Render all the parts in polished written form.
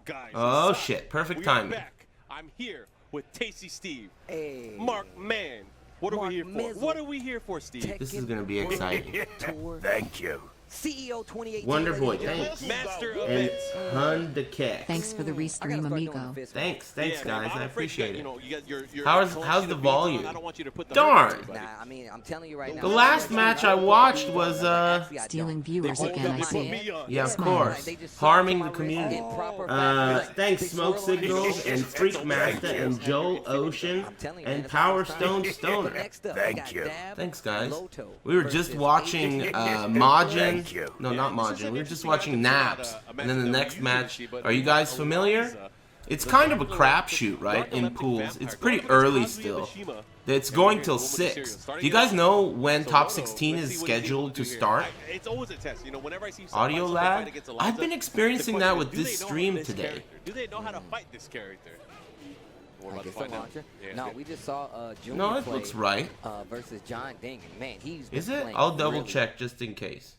Guys, Oh shit, perfect timing. Back. I'm here with Tasty Steve. Hey. Mark Man. What are we here for? What are we here for, Steve? This is gonna be exciting. Thank you. CEO 2018. Wonder Boy, thanks. Master of And it. Hun Cat. Thanks for the restream, amigo. Thanks, guys. I appreciate it. How's How's the volume? I don't want you to put the Darn. Nah, I mean, I'm telling you right now. The last match I watched was Stealing viewers again, I see. yeah, of course, harming the community. Thanks Smoke Signals and Freak Master and Joel Ocean and Power Stone Stoner. Thank you. Thanks guys. We were just watching Majin. No, not Majin. We were just watching Naps. And then the next match. Are you guys familiar? It's kind of a crapshoot, right? In pools. It's pretty early still. It's going till 6. Do you guys know when top 16 is scheduled to start? It's always a test. Whenever I see Audio lag? I've been experiencing that with this stream today. Do they know how to fight this character? We're about to find out. No, we just saw Junior No, it looks right. versus John Ding. Man, he's Is it? I'll double check just in case.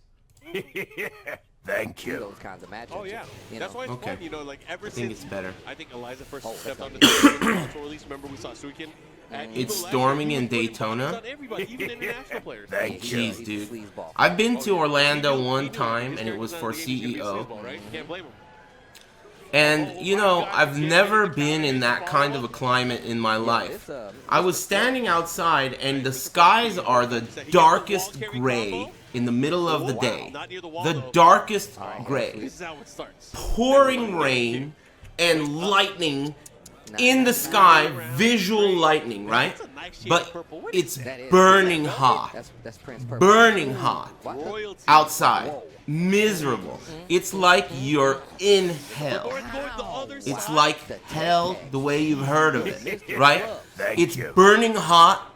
Thank you. Those kinds of matchups. Oh yeah, that's why it's Okay. fun. Like ever I since think it's better. I think Eliza first stepped on the Tekken World Tour release. Remember we saw Suiken. It's storming in Daytona. Everybody, even international players. Jeez, dude. I've been to Orlando one time, and it was for CEO. Can't blame him. And, I've never been in that kind of a climate in my life. I was standing outside, and the skies are the darkest gray in the middle of the day. The darkest gray. This is how it starts. Pouring rain and lightning in the sky, visual lightning, right? But it's burning hot. Burning hot. Outside. Miserable. It's like you're in hell. It's like hell the way you've heard of it, right? It's burning hot.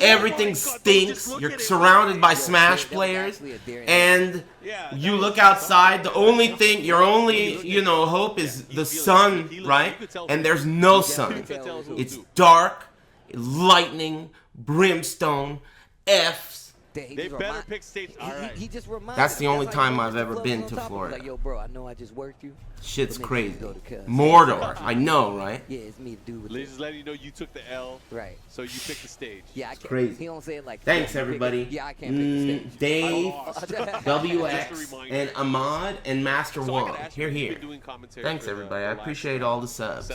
Everything stinks. You're surrounded by Smash players, and you look outside. The only thing, your only, hope is the sun, right? And there's no sun. It's dark, lightning, brimstone, F's. They better pick states. That's the only time I've ever been to Florida. Like, yo, bro, I know I just worked you. Shit's crazy. Mordor, I know, right? Yeah, it's me, dude. Just letting you know you took the L. Right. So you picked the stage. Yeah, I can't. Crazy. He don't say it like. Thanks, everybody. Yeah, I can't pick the stage. Dave, WX, and Ahmad, and Master Wong. Here. Thanks, everybody. I appreciate all the subs.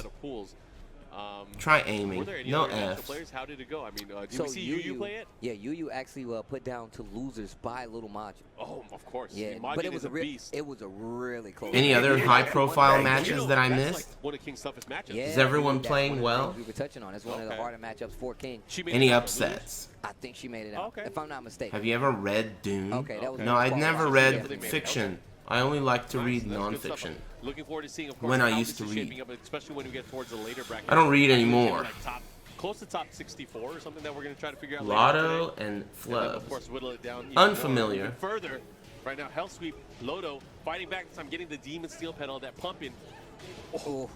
Try aiming. No F's. How did it go? I mean, did we see Yu play it? Yeah, Yu actually put down to losers by Little Majin. Oh, of course. Yeah, but it was a beast. It was a really close. Any other high-profile matches that I missed? One of King's toughest matchups. Yeah, Is everyone playing well? We were touching on. It's one of the harder matchups for King. Any upsets? I think she made it out, if I'm not mistaken. Have you ever read Dune? Okay, that was No, I'd never read fiction. I only like to read non-fiction. Looking forward to seeing, of course, when I how used this to is read. shaping up, especially when we get towards the later bracket. I don't read anymore. Like close to top 64 or something that we're going to try to figure out Lotto and Flub. Flubs. Of course, whittle it down. Unfamiliar. Further, right now, Hell Sweep, Loto fighting back. I'm getting the Demon Steel pedal, that pumping. Oh,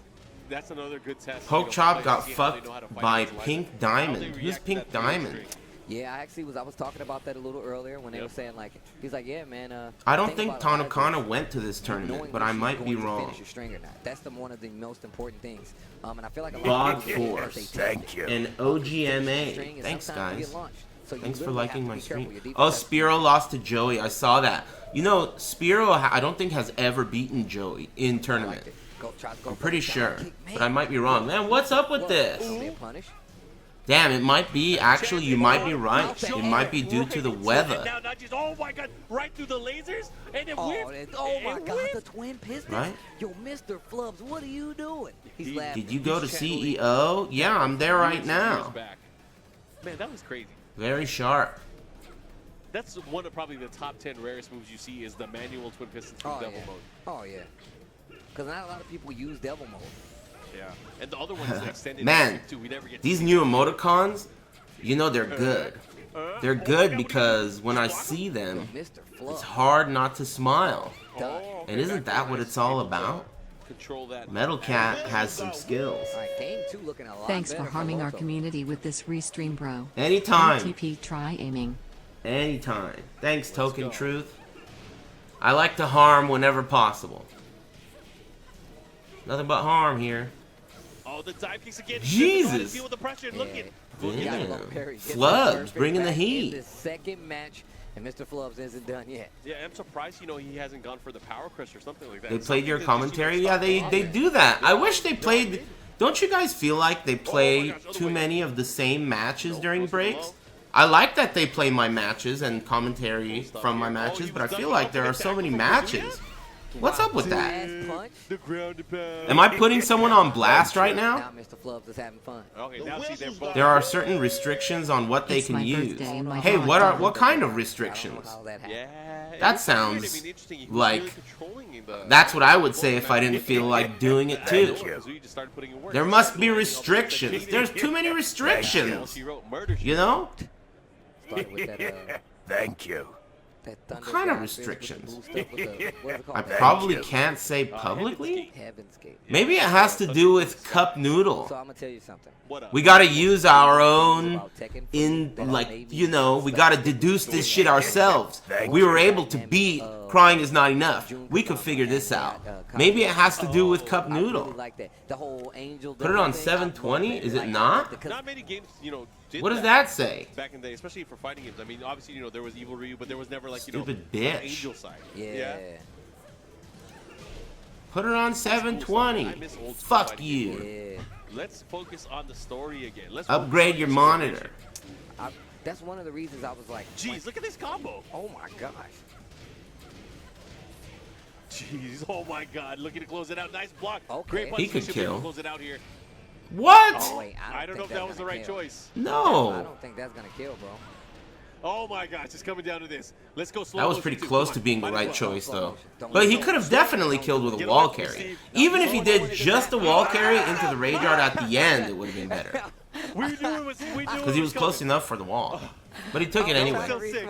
that's another good test. Poke Chop got fucked by Pink Diamond. Who's Pink Diamond? Yeah, I was talking about that a little earlier when they were saying, like, he's like, yeah, man. I don't think Tanakana went to this tournament, but I might be wrong. That's one of the most important things. And I feel like a God lot of people Force. Thank you. And OGMA. Thanks, guys. Thanks for liking my stream. Oh, Spiro lost to Joey. I saw that. Spiro, I don't think has ever beaten Joey in tournament. I'm pretty sure, but I might be wrong. Man, what's up with this? Damn, it might be, actually, you might be right. It might be due to the weather. Oh my god, right through the lasers? And it oh my god, the twin pistons? Right? Yo, Mr. Flubs, what are you doing? He's laughing. Did you go to CEO? Yeah, I'm there right now. Man, that was crazy. Very sharp. That's one of probably the top 10 rarest moves you see is the manual twin pistons from Devil Mode. Oh, yeah. Because not a lot of people use Devil Mode. Yeah, and the other one's extended. Man, these new emoticons, they're good. They're good because when I see them, it's hard not to smile. And isn't that what it's all about? Metal Cat has some skills. Thanks for harming our community with this restream, bro. Anytime. ATP, try aiming. Anytime. Thanks, Token Truth. I like to harm whenever possible. Nothing but harm here. Oh, the dive kicks again. Jesus. Deal with the pressure. Yeah. Look at. Damn. Perry gets Flubs perfect bringing the back in heat. the second match, and Mr. Flubs isn't done yet. Yeah, I'm surprised, you know, he hasn't gone for the power crush or something like that. They played your Something that commentary? just Yeah, they stop do that. I wish they Yeah, played... they Don't you guys feel like they play gosh, other too way. many of the same matches during close to breaks? low. I like that they play my matches and commentary Stop from my here. matches, he but I was feel ducking like off there the are so tackle many from matches. Kazuya. What's up with that? Last punch. The ground and pound. Am I putting someone on blast right now? Now Mr. Flubs is having fun. Okay, now see, they're both. There are certain restrictions on what they It's can my use. birthday and my Hey, dog what died. kind of I restrictions? don't know how that happened. Yeah. That it was sounds weird. I mean, interesting. He was like- really controlling the- That's what I would say if I didn't feel like doing it too. Kazuya just started putting in work. There must be restrictions. There's too many Well, restrictions. she wrote murder. You know? Started with that, Thank you. that thunder kind of drive fist with the restrictions? boost up with the- what is it called? I That probably you. can't say publicly. Heaven's Gate. Maybe it has to do with cup So noodle. I'm gonna tell you something. What up? We gotta use our own About Tekken food in that like made you me know we gotta deduce this shit ourselves. We were able to beat Crying Is Not Enough. We could figure this out. Maybe it has to do with cup I really noodle. like that. The whole angel. Put it on thing, I 720? love Is it like not? because Not many games, you know, did What does that say? back in the day, especially for fighting games. I mean, obviously, you know, there was Evil Ryu, but there was never like, you Stupid know, bitch. the angel side. Yeah. Put it on 720. I miss old school Fuck fighting you. Yeah. Let's focus on the story again. Let's Upgrade your monitor. That's one of the reasons I was like, Jeez, look at this combo. oh my gosh. Jeez, oh my God, looking to close it out. Nice block. Okay. Great He punch. could Should be able to kill. Close it out here. What? Oh, wait, I don't know if think that was that's the gonna right kill. choice. I No. don't think that's gonna kill, bro. Oh my gosh, it's coming down to this. Let's go slow. That was motion, pretty too. close Come to on. being the Might as right well. choice, though. Don't But he slow could have motion. definitely killed with a wall carry. Even if he did just a wall carry into the rage yard at the end, it would have been better. We knew it was. We knew Because he was close enough for the wall. But he took it anyway. So sick.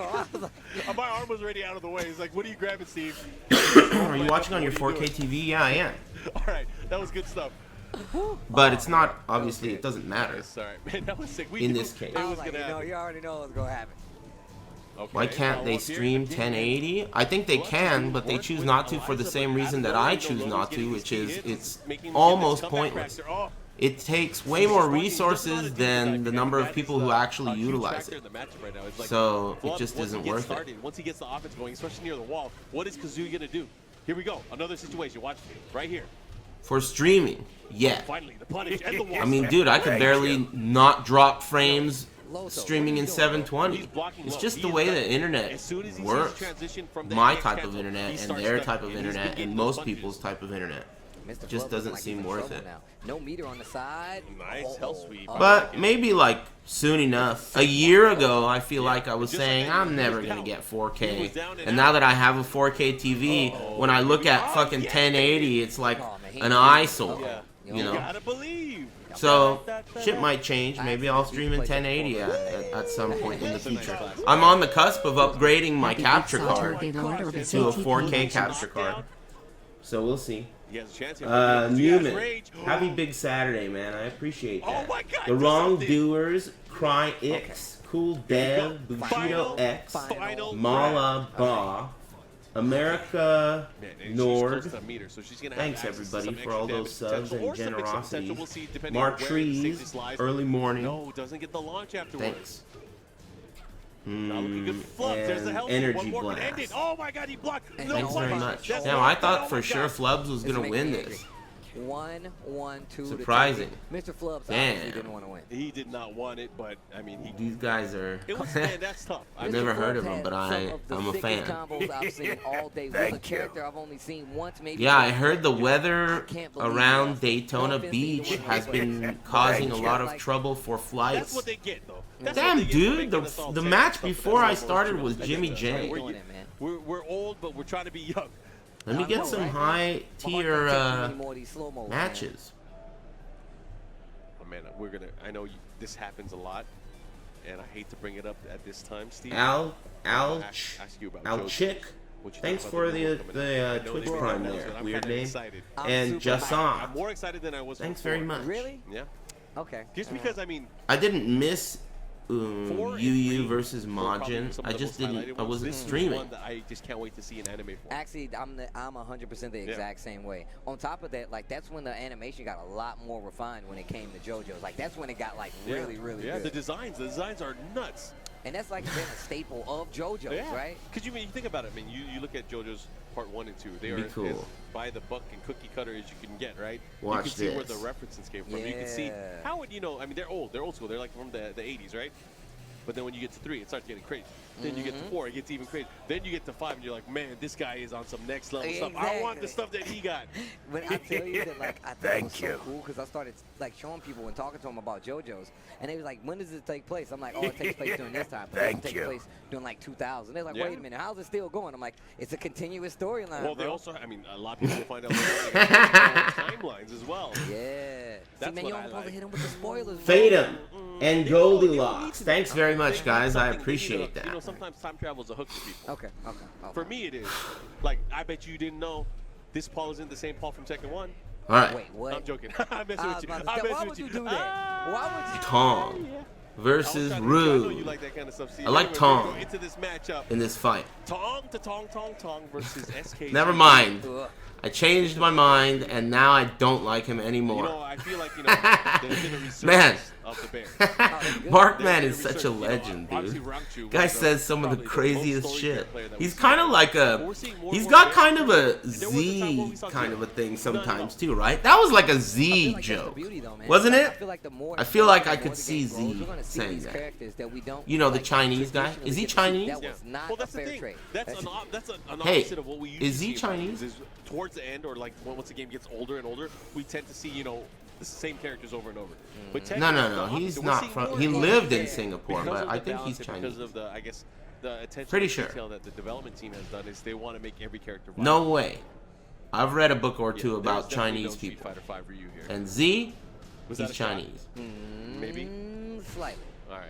My arm was already out of the way. He's like, "What are you grabbing, Steve?" Are you watching on your 4K TV? Yeah, I am. All right, that was good stuff. But it's not, obviously, it doesn't matter. Yes, all right, man, that was sick. We In knew this case. it I was was like, gonna happen. you already know what's gonna happen. Okay, Why can't now they up here, stream again, 1080? I think they can, but they choose not to for the same reason that I choose not to, which is it's almost pointless. Oh, It takes way more resources than the number of people who actually utilize it. So it just isn't worth it. Once he gets the offense going, especially near the wall, what is Kazuya gonna do? Here we go, another situation. Watch right here. For streaming, yeah. Finally, the punish and the wall. I mean, dude, I could barely not drop frames streaming in 720. It's just the way the internet works. My type of internet and their type of internet and most people's type of internet. Mr. Just Flubs doesn't looking like seem he's in worth trouble it. now. No meter on the side. Nice hell sweep. But maybe like soon enough. A year ago, I feel like I was saying I'm never gonna get 4K, and now that I have a 4K TV, when I look at fucking 1080, it's like an eyesore. You know. Gotta believe. So shit might change. Maybe I'll stream in 1080 at some point in the future. I'm on the cusp of upgrading my capture card to a 4K capture card. So we'll see. He has a chance here. Newman, Rage. happy big Saturday, man. I appreciate that. Oh my God, The do Wrongdoers, Cry X, Cool Dev, Bushido X, Final Mala Ba, America Man, and she's Nord. close to a meter, so she's gonna have Thanks access to everybody some for all extra those damage subs potential and or some extra potential. generosity. We'll see, depending Mark on where the Trees, safety lies. early morning. No, doesn't get the launch afterwards. Thanks. Not looking good for Flubs. There's the And health. Energy One more can end it. Blast. Oh my God, he blocked. No Thanks very punish. much. That's Now it. I thought Oh for my sure God. Flubs was This gonna makes win me this. angry. 1-1-2. Surprising. Mr. Flubs Damn. obviously didn't want to win. He did not want it, but I mean, he. These guys are. It was man, that's tough. I've Mr. never heard Flubs of him, had but some of the I'm a sickest fan. combos I've seen all day with a Thank you. character I've only seen once, maybe. Yeah, I twice. heard the I weather can't believe around that. Daytona No offense to either Beach one of has those been causing a Thank lot you. of trouble for That's flights. what they get, though. That's Damn, what they get for dude, making us all the take match stuff before that's I not started true. was That's Jimmy it. J. We're doing it, man. We're old, but we're trying to be young. Let me I get know, some right? high My heart tier don't take me any more of these slow-mo, man. matches. Oh man, we're gonna. I know this happens a lot, and I hate to bring it up at this time, Steve. Al Ask you about Al Joe. Chick. What you Thanks think about for the the move coming up? I know Twitch they made Prime that there. announcement. I'm Weird kinda name. excited. I'm And super Jason. I'm more excited than I was. Thanks before. very much. Really? Yeah. Okay. Just because I mean, I didn't miss Yu Yu versus Majin. I just didn't. I wasn't streaming. One that I just can't wait to see an anime for. Actually, I'm 100% the exact same way. On top of that, like that's when the animation got a lot more refined when it came to JoJo's. Like that's when it got like really good. The designs are nuts. And that's like been a staple of JoJo's, right? Because you think about it, I mean, you look at JoJo's Part 1 and 2. They are cool. as by the book and cookie cutter as you can get, right? Watch you can see where this. the references came from. You can see how would I mean, they're old school. They're like from the 80s, right? But then when you get to 3, it starts getting crazy. Then you get to 4, it gets even crazy. Then you get to 5, and you're like, man, this guy is on some next level stuff. I want the stuff that he got. When I tell you that, like, I think it was so cool because I started like showing people and talking to them about JoJo's, and they was like, when does it take place? I'm like, oh, it takes place during this time. But it takes place during like 2000. They're like, wait a minute, how's it still going? I'm like, it's a continuous storyline. Well, bro. they also, I mean, a lot of people will find out timelines as well. Yeah. That's See, man, what you I don't like. to hit him with the spoilers. Fade him and Goldilocks. Thanks very much, guys. I appreciate that. You know, sometimes time travel is a hook for people. Okay. For me, it is. Like, I bet you didn't know this Paul isn't the same Paul from Tekken 1. All right. Wait, what? I'm joking. I'm messing with you. Why would you do that? Why would you? Tong versus I know Rue you like that kind of stuff. See, I like anyway, Tong. we're gonna go into this matchup. in this fight. Tong versus SK. Never mind. I changed my mind, and now I don't like him anymore. You know, I feel like, there's been a resurgence Man. of the bear. Markman is such a legend, dude. Guy says some of the craziest shit. He's kind of like he's got kind of a Z kind of a thing sometimes too, right? That was like a Z joke, wasn't it? I feel like I could see Z saying that. You know, the Chinese guy? Is he Chinese? Well, that's the thing. That's an Hey, opposite of what we used is to he see. Chinese? Is towards the end, or like once the game gets older and older, we tend to see, the same characters over and over. But No. He's not from. He lived in Singapore, but I think he's Chinese. Because of the, I guess, the attention Pretty to sure. detail that the development team has done is they want to make every character viable. No way. I've read a book or two There's about definitely Chinese no Street people. Fighter 5 Ryu here. And Z, Was he's that a shot? Chinese. Maybe. Slightly. All right.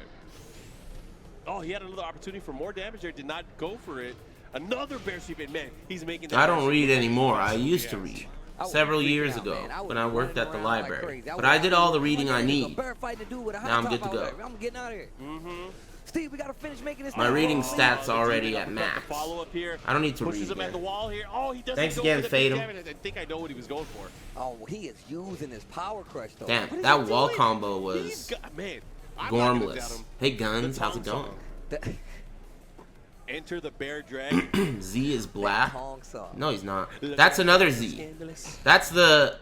Oh, he had another opportunity for more damage there. Did not go for it. Another bear sweep, and man, he's making that. I don't bear read sweep. anymore. I used to read. Several years ago when I worked at the library. But I did all the reading I need. Now I'm good to go. I'm getting out of here. Steve, we gotta finish making this. My reading stats already at The max. follow-up here. I don't need to Pushes read him at the again. wall here. Oh, he doesn't Thanks go again, for the Fade big him. damage. I think I know what he was going for. Oh, he is using his power crush though. Damn, What is that he wall doing? combo He's was got, man, I'm not gonna doubt gormless. him. Hey Guns, The how's it Tong going? song. Enter the bear dragon. Z is black. Tong song. No, he's not. That's another Z. That's the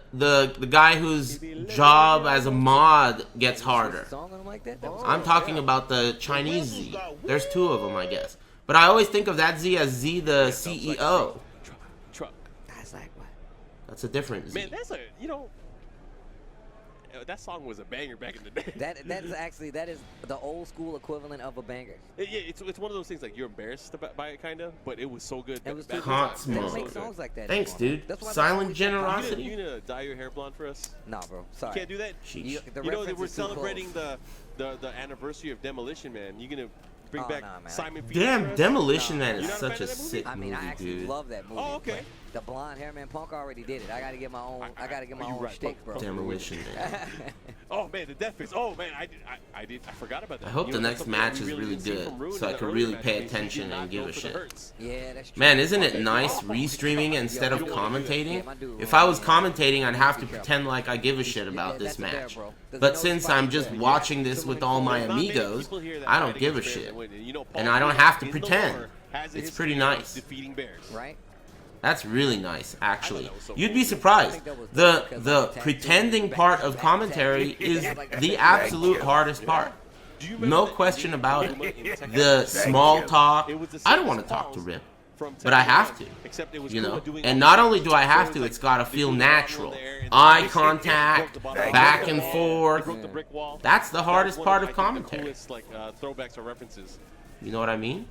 guy whose job as a mod gets harder. Song on him like that? That was I'm talking about the Chinese Z. There's two of them, I guess. But I always think of that Z as Z the CEO. Truck. That's like what? That's a different Z. Man, that's that song was a banger back in the day. That is the old school equivalent of a banger. Yeah, it's one of those things like you're embarrassed by it, kind of, but it was so good. It was back too in the Hot time. They It don't smoke. was make so good. songs like that Thanks, anymore. dude. That's why Silent always- generosity. You gonna dye your hair blonde for us? Nah, bro. Sorry. You can't do that. Sheesh. The You know that reference we're is too close. celebrating the anniversary of Demolition Man. You gonna bring Oh, back nah, man. Simon Peter for Damn, us? Demolition Man You're is not a such fan a of that movie? sick I mean, I movie, actually dude. love that movie. Oh, okay. but The blonde hair man Punk already did it. I gotta get my own. I gotta get my You're own right. shtick, bro. Demolition Man. Oh man, the death face. Oh man, I forgot about that. I hope You the know, next that's something match we is really didn't see good, from Rune so in I the could earlier really match. pay He did attention not and give go a for the shit. hurts. Yeah, that's true. Man, isn't it nice restreaming instead of you don't wanna do that. commentating? Yeah, my dude, If I was yeah. commentating, I'd have to Be careful. pretend like I give a shit Yeah, about this that's a bear, match. bro. There's But no since spot I'm just there. watching this with all my There's not many amigos, people here that I don't fight give a against bears shit. and win. You know, Paul And I don't Bear have to in the pretend. lore has a It's history pretty of nice. defeating bears. Right? That's really nice, actually. that was so You'd cool. be surprised. I think that was The because the of the pretending tattoo. part of Back- commentary back- is back- the back- absolute hardest part. Do you remember No that question Rip about Kuma it. in Tekken The World? small talk. It was the I don't same want as to talk to Paul's Rip, from but I Tekken have 1, to. Except it was You Kuma know, doing and all not the only do I have so to, was it's like gotta they feel do the arm natural. roll there, and Eye they contact, broke the bottom back of the and wall, forth. they broke the brick wall. That's the hardest One part I of think, the commentary. coolest, like, throwbacks or references. You know what I mean?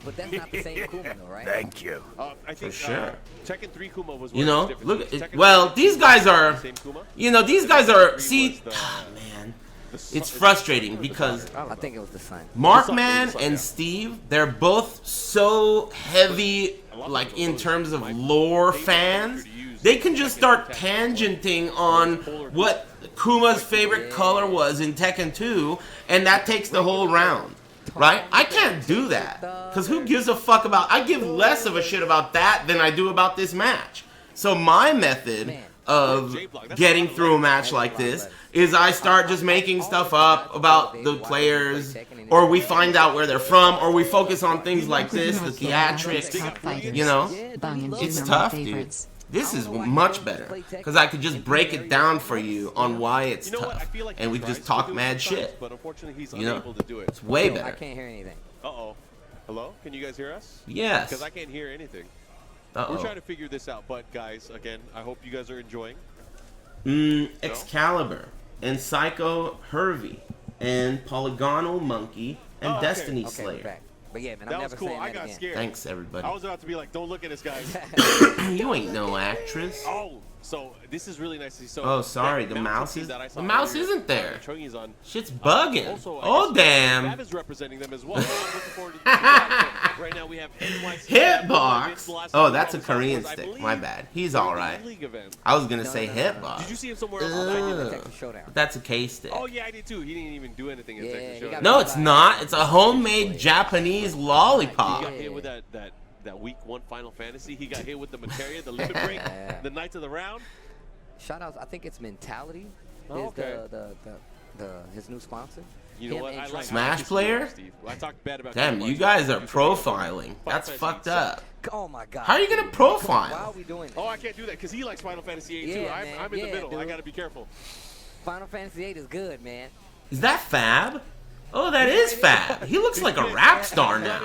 But that's not the same Kuma though, right? Thank you. I think sure. Tekken 3 Kuma was You one know, of those look. differences. Tekken Well, 3 these guys are. the same Kuma. You know, these guys are. Tekken 3 See, was the- man, the it's son- frustrating or the because daughter. I think it was the sun. Markman Yeah. and Steve, they're both so heavy, like in terms of lore fans, they can just start tangenting on what Kuma's favorite color was in Tekken 2, and that takes the whole round. Right? I can't do that. Because who gives a fuck about... I give less of a shit about that than I do about this match. So my method of getting through a match like this is I start just making stuff up about the players, or we find out where they're from, or we focus on things like this, the theatrics, you know? It's tough, dude. This is much better, because I could just break it down for you on why it's tough, and we just talk mad shit. You know, it's way better. I can't hear anything. Uh-oh. Hello? Can you guys hear us? Yes. Because I can't hear anything. Uh-oh. We're trying to figure this out, but guys, again, I hope you guys are enjoying. Excalibur, and Psycho Hervey, and Polygonal Monkey, and Destiny Slayer. But yeah, man, That I'm was never cool. saying I that got again. scared. Thanks, everybody. I was about to be like, don't look at us, guys. You ain't no actress. Oh, so this is really nice to see. So Oh, sorry, the mouse is... The mouse isn't there. On. Shit's bugging. Also, Oh, damn. Fab is representing them as well. I'm looking forward to that. Right now we have NYC. Hitbox. Oh, that's a Korean stick. My bad. He's alright. I was gonna say Hitbox. Did you see him somewhere else? But that's a K stick. Oh, yeah, I did too. He didn't even do anything in Tekken Showdown. No, it's not. It's a homemade Japanese lollipop. He got hit with that week 1 Final Fantasy. He got hit with the materia, the limit break, the Knights of the Round. Shoutouts, I think it's Mentality. Oh, okay. His new sponsor. You know what? I like Smash player? I talked bad about. Damn, you guys are profiling. That's fucked up. Oh my god. How are you gonna Why profile? are we doing this? Oh, I can't do that because he likes Final Fantasy 8 too. Yeah, I'm man. in the middle. Dude. I gotta be careful. Final Fantasy 8 is good, man. Is that Fab? Oh, that is Fab. He looks like a rap star now.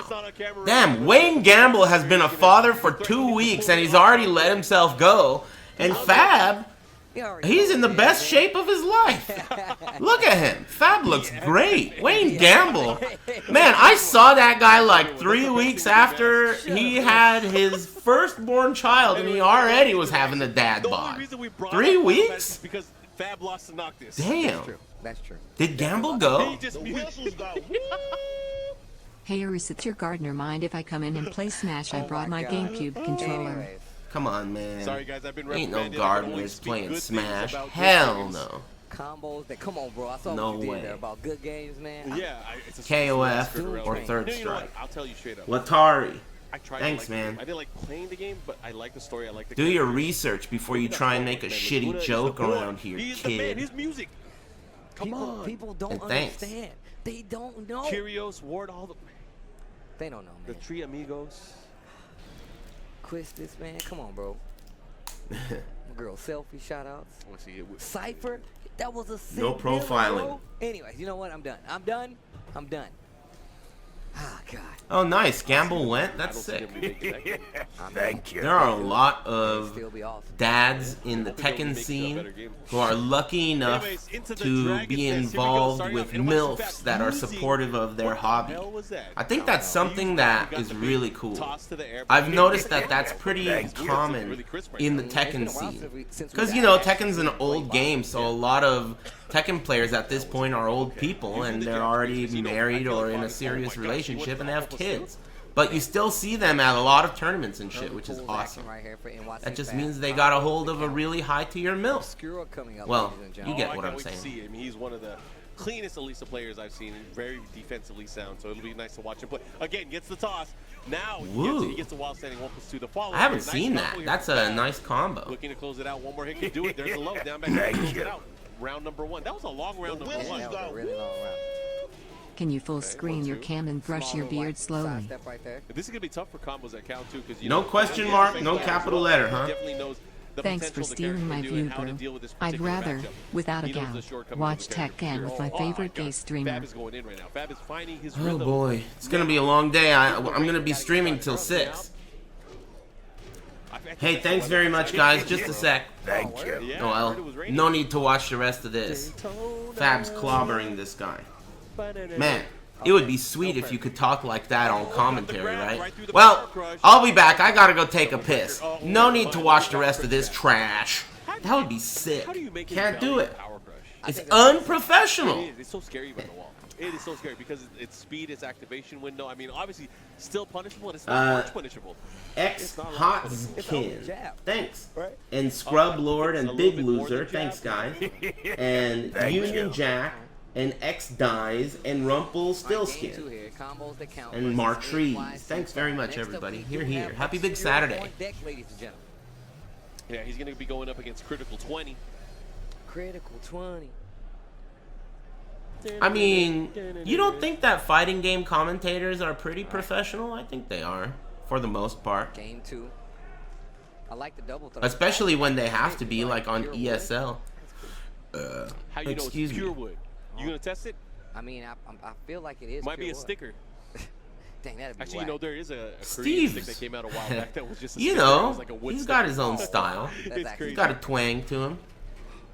Damn, Wayne Gamble has been a father for 2 weeks and he's already let himself go. And Fab, he's in the best shape of his life. Look at him. Fab looks great. Wayne Gamble. Man, I saw that guy like 3 weeks after he had his firstborn child and he already was having the dad bod. 3 weeks? Because Fab lost to Noctis. Damn. That's true. Did Gamble go? Hey Arisa, your gardener, mind if I come in and play Smash? I brought my GameCube controller. Anyways, Come on, man. Sorry guys, I've been Ain't no reprimanded. gardeners playing Smash. Hell no. combos that come on, bro. I saw No what you way. did there about good games, man. Yeah, it's a KOF or No, Third you know what? Strike. I'll tell you straight up. Latari. I tried Thanks, to like man. I didn't like playing the game, but I like the story. I like the Do your characters. research before you try and make a shitty joke around here, He's the man. kid. His music. Come on. People don't And thanks. understand. They don't know. Curios, Ward, all the They don't know, man. Three Amigos. Quistis, man. Come on, bro. Girl selfie shout-outs. Let's see it. Cypher. That was a sick No deal, profiling. bro. Anyways, you know what? I'm done. I'm done. I'm done. Ah, God. Oh, nice. Gamble went? That's sick. Thank you. There are a lot of Still be awesome. dads in the Tekken scene who are lucky enough to be involved with MILFs that are supportive of their hobby. I think that's something that is really cool. I've noticed that that's pretty common in the Tekken scene. Because, you know, Tekken's an old game, so a lot of Tekken players at this point are old people and they're already married or in a serious relationship and they have kids. But you still see them at a lot of tournaments and shit, which is awesome. That just means they got a hold of a really high tier MILF. Well, you get what I'm saying. I mean, he's one of the cleanest Elisa players I've seen, very defensively sound, so it'll be nice to watch him play. Again, gets the toss. Now he gets the wild standing 1+2. The follow. I haven't seen that. That's a nice combo. Looking to close it out. One more hit can do it. There's a low. Down back to close it out. Round number one. That was a long round number one. That was a really long round. Can you full screen your cam and brush your beard slowly? Step right there. This is gonna be tough for combos that count too, because No question mark, no capital letter, huh? Definitely knows the Thanks potential for the stealing character my can do view, and how to bro. deal with this I'd particular rather, matchup. without a He knows doubt, the shortcomings watch of the character. Tekken with my Oh favorite God. gay streamer. Fab is going in right now. Fab is finding his Oh rhythm. boy, it's gonna be a long day. I'm gonna be streaming till 6. Hey, thanks very much, guys. Just a sec. Thank you. Yeah, Oh I well, heard it was raining. no need to watch the rest of this. Fab's clobbering this guy. Man, it would be sweet if you could talk like that on commentary, right? Well, I'll be back. I gotta go take a piss. No need to watch the rest of this trash. That would be sick. How do you make Can't do it. Power crush? It's unprofessional. It's so scary by the wall. It is so scary because it's speed, it's activation window. I mean, obviously, still punishable, and it's not much punishable. X Hot Skin, thanks. And Scrub Lord and Big Loser, thanks guys. And Union Jack and X Dies and Rumple Stillskin. And Martrees. Thanks very much, everybody. Here. Happy Big Saturday. Yeah, he's going to be going up against Critical 20. Critical 20. I mean, you don't think that fighting game commentators are pretty professional? I think they are, for the most part. Game 2. I like the double throw. Especially when they have to be, like, on ESL. How you know it's pure wood? You going to test it? I mean, I feel like it is. Might be a sticker. Dang, that'd be Actually, whack. you know, there is a Korean stick that came out a while back that was just a you sticker. know, Like a wood he's sticker. got his own style. He's got a twang to him.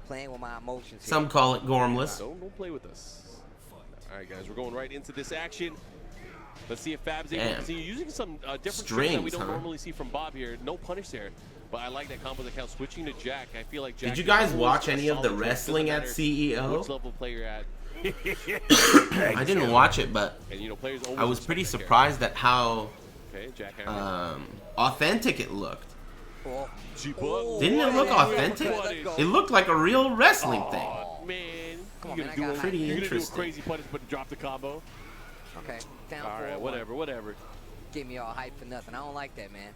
Playing with my emotions. Some call it gormless. Don't play with us. All right, guys, we're going right into this action. Let's see if Fab's able to continue using some different tricks that we don't normally see from Bob here. No punish there, but I like that combo that counts. Switching to Jack, I feel like Jack. Did you guys watch any of the wrestling at CEO? Which level player at? I didn't watch it, but And, you know, players I was pretty surprised at how Jack authentic it looked. Oh, Didn't it look authentic? It looked like a real wrestling thing. Man, Come on, you're man, gonna I do got pretty you're gonna do a interesting. crazy punish, but drop the combo. Okay, down All right, 4-1. whatever. Get me all hyped for nothing. I don't like that, man.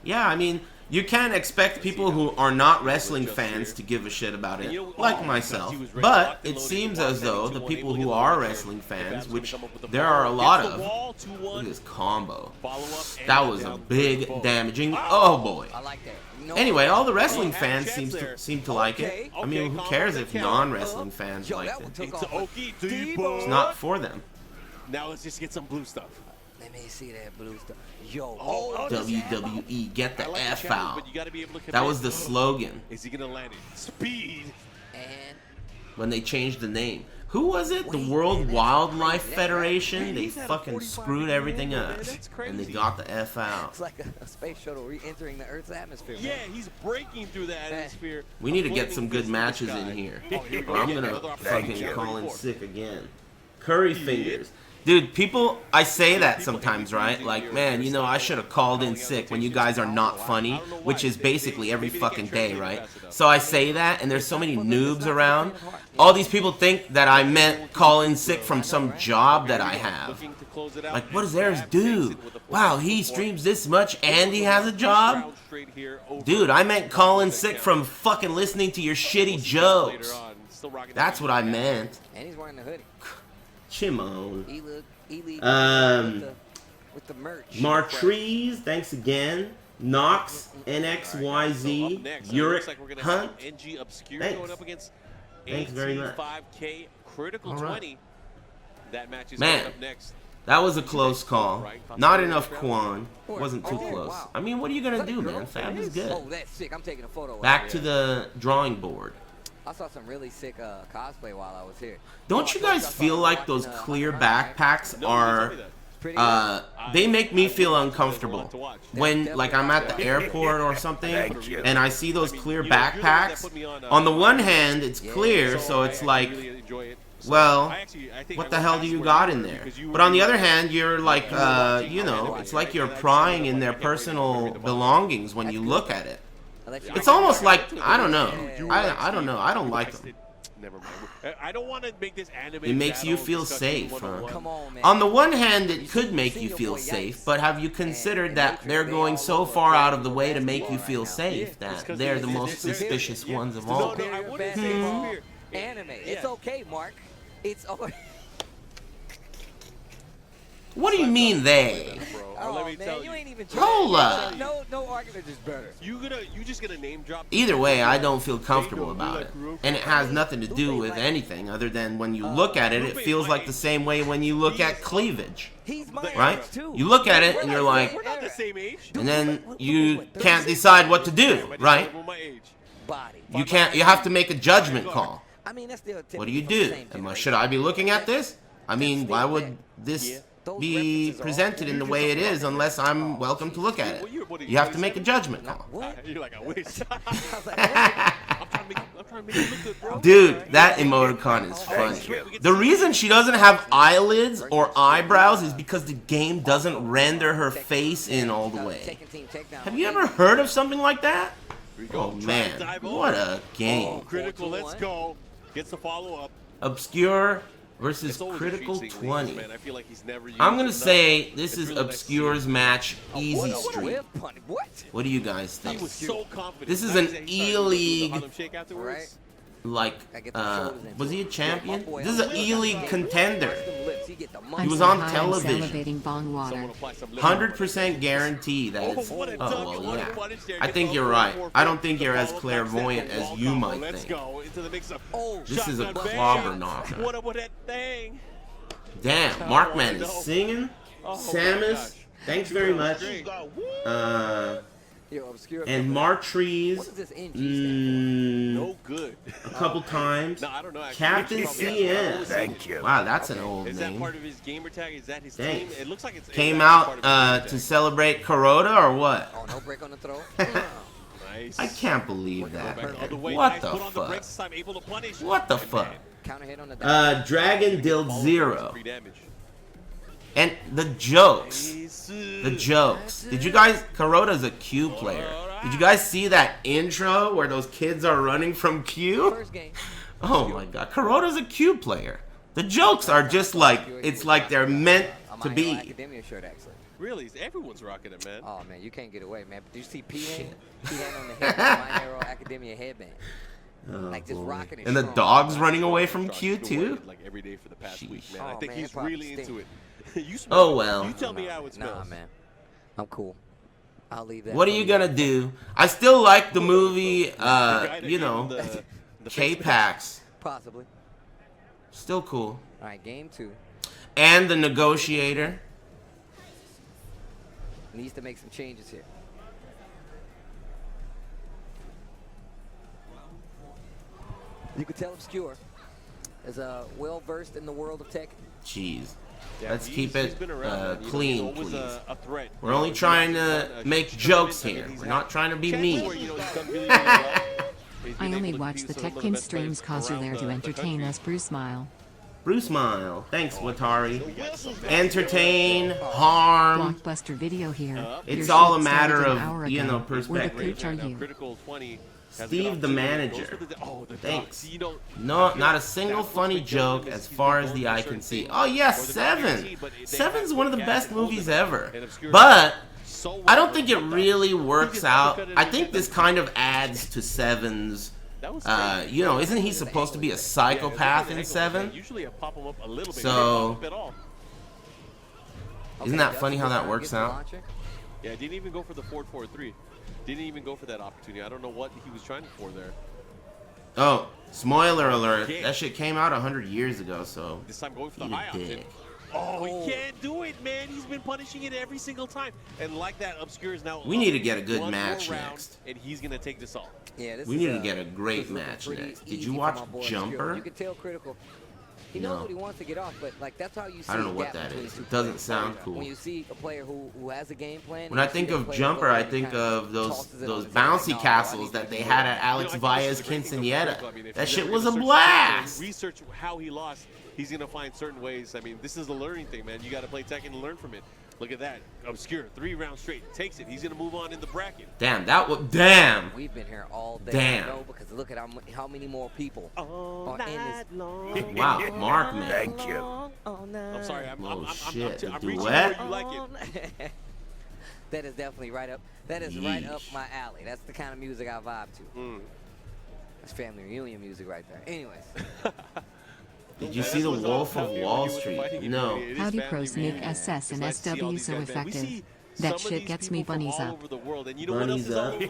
Yeah, I mean, you can't expect people who are not wrestling fans to give a shit about it, like myself. But it seems as though the people who are wrestling fans, which there are a lot of, look at this combo. That was a big damaging. Oh boy. I like that. Anyway, all the wrestling fans seem to like it. I mean, who cares if non-wrestling fans like it? It's not for them. Now let's just get some blue stuff. Let me see that blue stuff. Yo, WWE, get the like F the challenge, out. but you gotta be able to That was commit. the slogan Is he gonna land it? Speed. and when they changed the name. Who was it? The World Wildlife Federation? They fucking screwed everything up. And they got the F out. it's like a space shuttle re-entering the Earth's atmosphere. Yeah, Man. he's breaking through the atmosphere. We need to get some good matches in here. Or I'm gonna fucking Yeah. call in sick again. Curry fingers. Dude, people, I say that sometimes, right? Like, man, you know, I should have called in sick when you guys are not funny, which is basically every fucking day, right? So I say that, and there's so many noobs around. All these people think that I meant call in sick from some job that I have. Like, what does theirs do? Wow, he streams this much and he has a job? Dude, I meant call in sick from fucking listening to your shitty jokes. That's what I meant. And he's wearing the hoodie. Chimone. With the merch. Martrees, thanks again. Knox, NXYZ, Uric Hunt. NG Obscure Thanks. going up against Thanks very much. 5K Critical All right. 20. That match is Man. coming up next. That was a close call. Not enough Quan. Wasn't too close. I mean, what are you going to do, man? Fab is good. Oh, that's sick. I'm taking a photo. Back to the drawing board. I saw some really sick cosplay while I was here. Don't you guys feel like those clear backpacks are... they make me feel uncomfortable. When, like, I'm at the airport or something, and I see those clear backpacks. On the one hand, it's clear, so it's like... Well, what the hell do you got in there? But on the other hand, you're like, you know, it's like you're prying in their personal belongings when you look at it. It's almost like, I don't know. I don't know. I don't like them. Never mind. I don't want to make this anime. It makes you feel safe, huh? Come on, man. On the one hand, it could make you feel safe, but have you considered that they're going so far out of the way to make you feel safe that they're the most suspicious ones of all? Anime. It's okay, Mark. It's okay. What do you mean they? Oh, let me man, tell you you. ain't even Hold up. No argument is better. You just gonna name drop. Either way, I don't feel comfortable about it. And it has nothing to do with anything other than when you look at it, it feels like the same way when you look at cleavage. He's my Right? age, too. You look at it and you're like, We're not the same age. and then you can't decide what to do, right? We're my age. Body. You have to make a judgment call. I mean, that's still What do you do? Should I be looking at this? I mean, why would this be presented in the way it is unless I'm welcome to look at it? You have to make a judgment call. What? You're like, I wish. I was like, what? I'm trying to make it look good, bro. Dude, that emoticon is funny. The reason she doesn't have eyelids or eyebrows is because the game doesn't render her face in all the way. Have you ever heard of something like that? Oh man, what a game. Critical, let's go. Gets the follow-up. Obscure versus Critical 20. Man, I feel like he's never used I'm gonna enough. say this is Obscure's match, Easy Street. What do you guys He think? was so confident. This is Now an he's starting to do the E-League, Harlem Shake afterwards. like, was he a champion? This is an E-League contender. He was on television. Salivating bong water. Someone apply some lip 100% guarantee that it's, what a oh, dunk, well, what a yeah. punish there. I Gets think the you're over right. forward I don't flip. think you're as Follow-up clairvoyant back as step. you might Let's think. go into the mix of This is a shotgun clobber bang. knocker. What up with that thing? Damn, Markman is singing. Oh, Samus, gosh. thanks very much. And Martrees, No good. a couple times. No, I don't know. Actually. Captain CN. Thank you. Wow, that's an old Is that name. part of his gamer tag? Is that his Thanks. team? It looks like it's Came it's out part of his gamer to tag. celebrate Kuroda or what? Oh, no break on the throw. Nice. I can't believe Back that. all the way. What Nice. the Put on the fuck? brakes this time, able to punish. What the And fuck? man, Counter hit on the Dragon Dild follow Zero. free damage. And the jokes. Nice. The jokes. Did you guys, Kuroda's a Q player. Did you guys see that intro where those kids are running from Q? first game. Oh my god, Kuroda's a Q player. The jokes are just like, it's like they're meant to be. Academia shirt, actually. Really, everyone's rocking it, man. Oh man, you can't get away, man. Did you see P-Hand? P-Hand on the head, My Hero Academia headband. Oh, Like just boy. rocking it And the strong. dog's running away from Starting Q to too? work it, like every day for the past week, man. I Oh, think man, he's it probably really into stink. it. You smell Oh it. well. You tell me how it smells. Nah, man. I'm cool. I'll leave that. What are for you gonna do? I still like the movie, guy that you gave know, him the K-Pax. Possibly. Still cool. All right, game 2. And The Negotiator. Needs to make some changes here. You could tell Obscure is well versed in the world of Tekken. Jeez. Yeah, Let's he's keep it been around, man. clean, He's always please. a threat. We're only trying to make jokes here. We're not trying to be mean. I only watch the Tekken streams cause you're there to entertain us, Bruce Smile. Bruce Smile. Thanks, Watari. Entertain, harm. Blockbuster video here. It's Your all a shit matter started an of, hour you ago. know, Where the perspective. pooch are you? Critical 20 has Steve an the opportunity. manager. Goes for the Thanks. See, you know, No, I feel not a like single that's what's funny been killing joke him as is he's far been as going the for eye certain can see. things Oh yeah, where they're not Seven. guaranteed, but they Seven's have one of the gas best that holds movies them ever. and Obscure But so well I don't think it with that. really He works just out. uppercutted I and think hit this them. kind of adds to Seven's. That was You know, isn't he supposed to be a psychopath in Seven? Usually I pop him up a little bit. So- He didn't pop up at all. Isn't that funny how that works out? Yeah, didn't even go for the 4-4-3. Didn't even go for that opportunity. I don't know what he was trying for there. Oh, spoiler alert! That shit came out 100 years ago, so This time going for the eat a high option. dick. Oh, he can't do it, man. He's been punishing it every single time. And like that, Obscure is now. We need to get a good one more match round, next. And he's going to take this all. Yeah, this We is, need to get a this great is looking match pretty next. Did easy you for watch my boy Obscure. Jumper? You can tell Critical. He No. knows what he wants to get off, but like that's how you see. I don't know a what gap that between is. two It doesn't players. sound cool. When you see a player who has a game plan. When I think of Jumper, I think of those bouncy castles that they had at Alex Valles Quinceañera. That shit was a blast. Research how he lost. He's going to find certain ways. I mean, this is a learning thing, man. You got to play Tekken and learn from it. Look at that. Obscure, 3 rounds straight. Takes it. He's going to move on in the bracket. Damn, that was damn. We've been here all day. Damn. I know, because look at how many more people All are in this. long. Wow, Mark, man. Thank you. I'm sorry. I'm Oh, shit, I'm the reaching duet? where you like it. That is definitely right up. That is right up my alley. That's the kind of music I vibe to. That's family reunion music right there. Anyways. Did you see The Wolf of Wall Street? No. Howdy pros Nick SS and SW so effective. That shit gets me bunnies up. Bunnies up.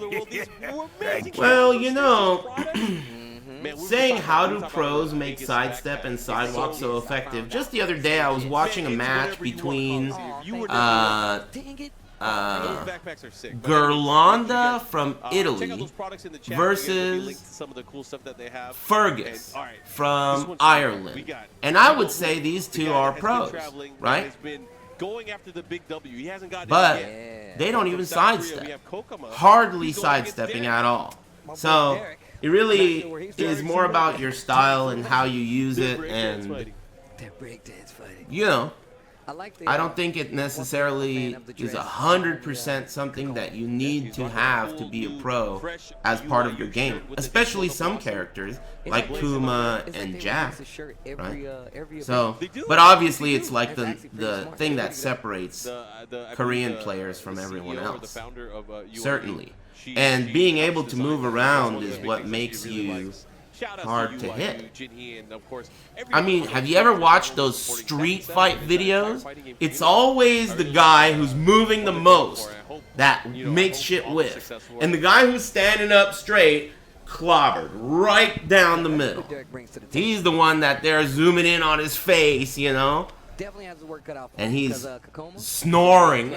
Thank Well, you know, saying how do pros make sidestep and sidewalk so effective? Just the other day, I was watching a match between Dang it. backpacks are sick. Gerlanda from Check out Italy those products in the chat. versus We're gonna be linked to some of the cool stuff that they have. Fergus And, all right, this from one's Ireland. we got And I Puddle, would say these the two guy are that has been pros, traveling, that right? has been going after the big W. He hasn't gotten But it yet. they don't From even South Korea, we sidestep. have Kokama. Hardly He's going against sidestepping Derek. at all. My boy So Derek. it really is more about your style and how you use it, and That breakdance fighting. you know. I like the, I don't think it necessarily is 100% something that you need to have to be a pro as part of your game, especially some characters like Kuma and Jack, right? So, but obviously it's like the thing that separates Korean players from everyone else, certainly. And being able to move around is what makes you hard to hit. I mean, have you ever watched those street fight videos? It's always the guy who's moving the most that makes shit whiff. And the guy who's standing up straight, clobbered right down the middle. He's the one that they're zooming in on his face, you know? And he's snoring.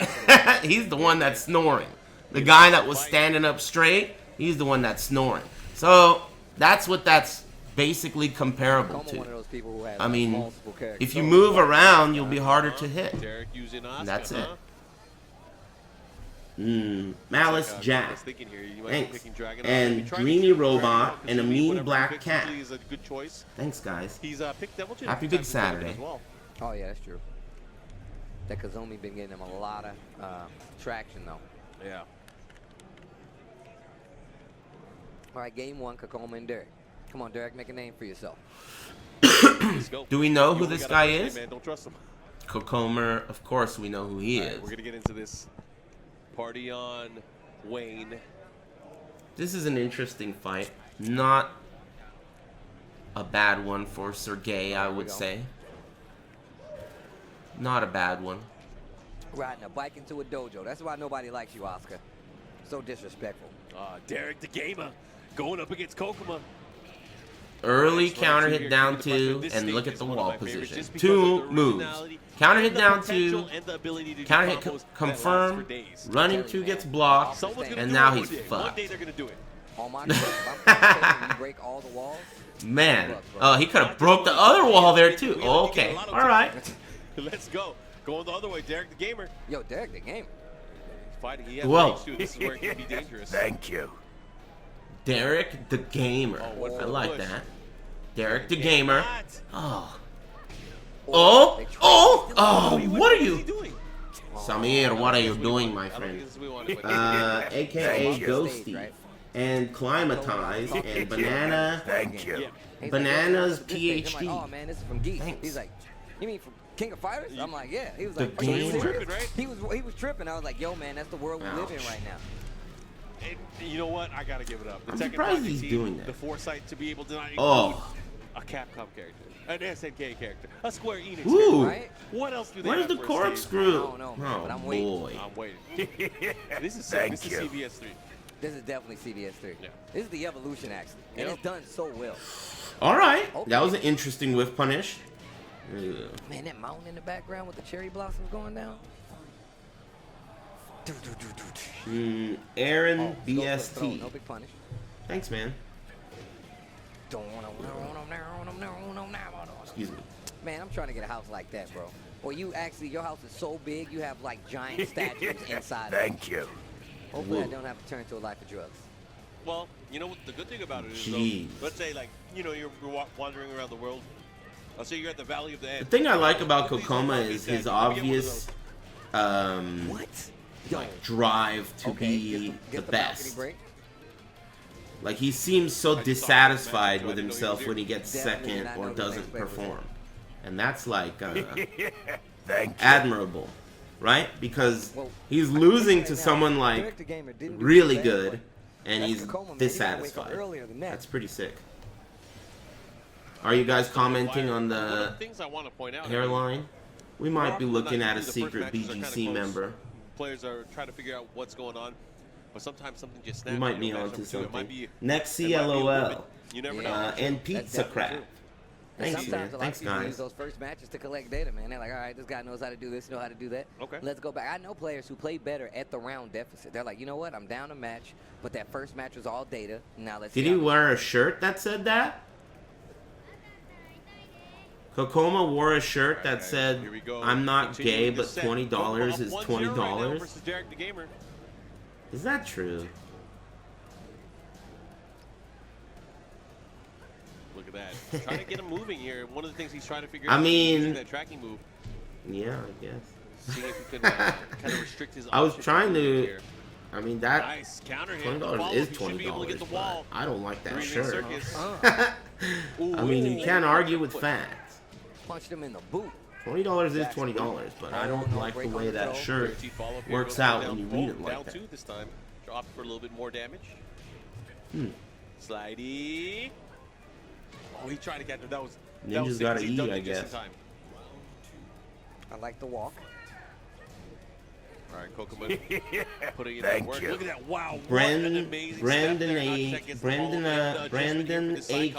He's the one that's snoring. The guy that was standing up straight, he's the one that's snoring. So that's what that's basically comparable to. I mean, if you move around, you'll be harder to hit. And that's it. Malice Jack. Thanks. And Greeny Robot and a Mean Black Cat. Thanks, guys. Happy Big Saturday. Oh, yeah, that's true. That Kazumi been getting him a lot of traction, though. Yeah. All right, game one, Kakoma and Derek. Come on, Derek, make a name for yourself. Do we know who this guy is? Man, don't trust him. Kokoma, of course we know who he is. We're going to get into this party on Wayne. This is an interesting fight. Not a bad one for Sergey, I would say. Not a bad one. Riding a bike into a dojo. That's why nobody likes you, Oscar. So disrespectful. Derek the Gamer going up against Kokoma. Early counter hit down two, and look at the wall position. Two moves. Counter hit down two, counter hit confirm, running two gets blocked, and now he's fucked. Man, oh, he could have broke the other wall there too. Okay, all right. Let's go. Going the other way, Derek the Gamer. Yo, Derek the Gamer. Fighting. He has Whoa. This is where it can be dangerous. Thank you. Derek the Gamer. I like that. Derek the Gamer. Oh. Oh. Oh. Oh. What are you? Samir, what are you doing, my friend? AKA Ghosty. And Climatize. And Banana. Thank you. Bananas Like, PhD. oh, man, this is from Geek. Thanks. He's like, you mean from King of Fighters? I'm like, yeah. He was The like, are you Gamer. serious? Right? He was tripping. I was like, yo, man, that's the world we live in right now. And you know what? I gotta give it up. The I'm Tekken surprised Pocket he's team, doing that. The foresight to be able to not include a Capcom character, an SNK character, a Square Enix Ooh. character. Right? What else do they Where's have the for a corkscrew? I don't know, man, but I'm waiting. Boy. I'm waiting. This is Thank this you. is CVS 3. This is definitely CBS3. Yeah. This is the evolution, actually. And it's done so well. All right. Okay. That was an interesting whiff punish. Man, that mountain in the background with the cherry blossoms going down. Aaron Oh, BST. no big punish. Thanks, man. Excuse me. Man, I'm trying to get a house like that, bro. Well, you actually, your house is so big, you have like giant statues inside. Thank you. Hopefully, I don't have to turn to a life of drugs. Well, you know what the good thing about it is, Jeez. though, let's say like you're wandering around the world. Let's say you're at the Valley of the End. The thing I like about Kokoma is his obvious What? like drive to be the best. Like he seems so dissatisfied with himself when he gets second or doesn't perform. And that's like Thank you. admirable, right? Because he's losing to someone like really good and he's dissatisfied. That's pretty sick. Are you guys commenting on the things I want to point out hairline? We might be looking at a secret BGC member. Players are trying to figure out what's going on, but sometimes something just snaps. We might be onto something. Next CLOL. You never know. And Pizza Craft. Thanks, man. Sometimes a lot Thanks, of people use guys. those first matches to collect data, man. They're like, all right, this guy knows how to do this, know how to do that. Okay. Let's go back. I know players who play better at the round deficit. They're like, you know what? I'm down a match, but that first match was all data. Now let's. Did he wear a shirt that said that? Kokoma wore a shirt that said, "I'm not gay, but $20 is $20." Is that true? at that. Trying to get him moving here. One of the things he's trying to figure out I is mean, using that tracking move. Yeah, I guess. Seeing if he can kind of restrict his I was options trying to. here. I mean, that Nice counter hit. $20 is $20, but I don't like that shirt. I mean, you can't argue with facts. Punched him in the boot. $20 is $20, but I don't like the way that shirt works out when you read it like down that. two this time. Dropped for a little bit more damage. Slidey. Oh, he tried to catch him. That was Ninja's gotta eat, I guess. I like the walk. All right, Kokomo putting in that work. Look at that! Wow, Brandon A.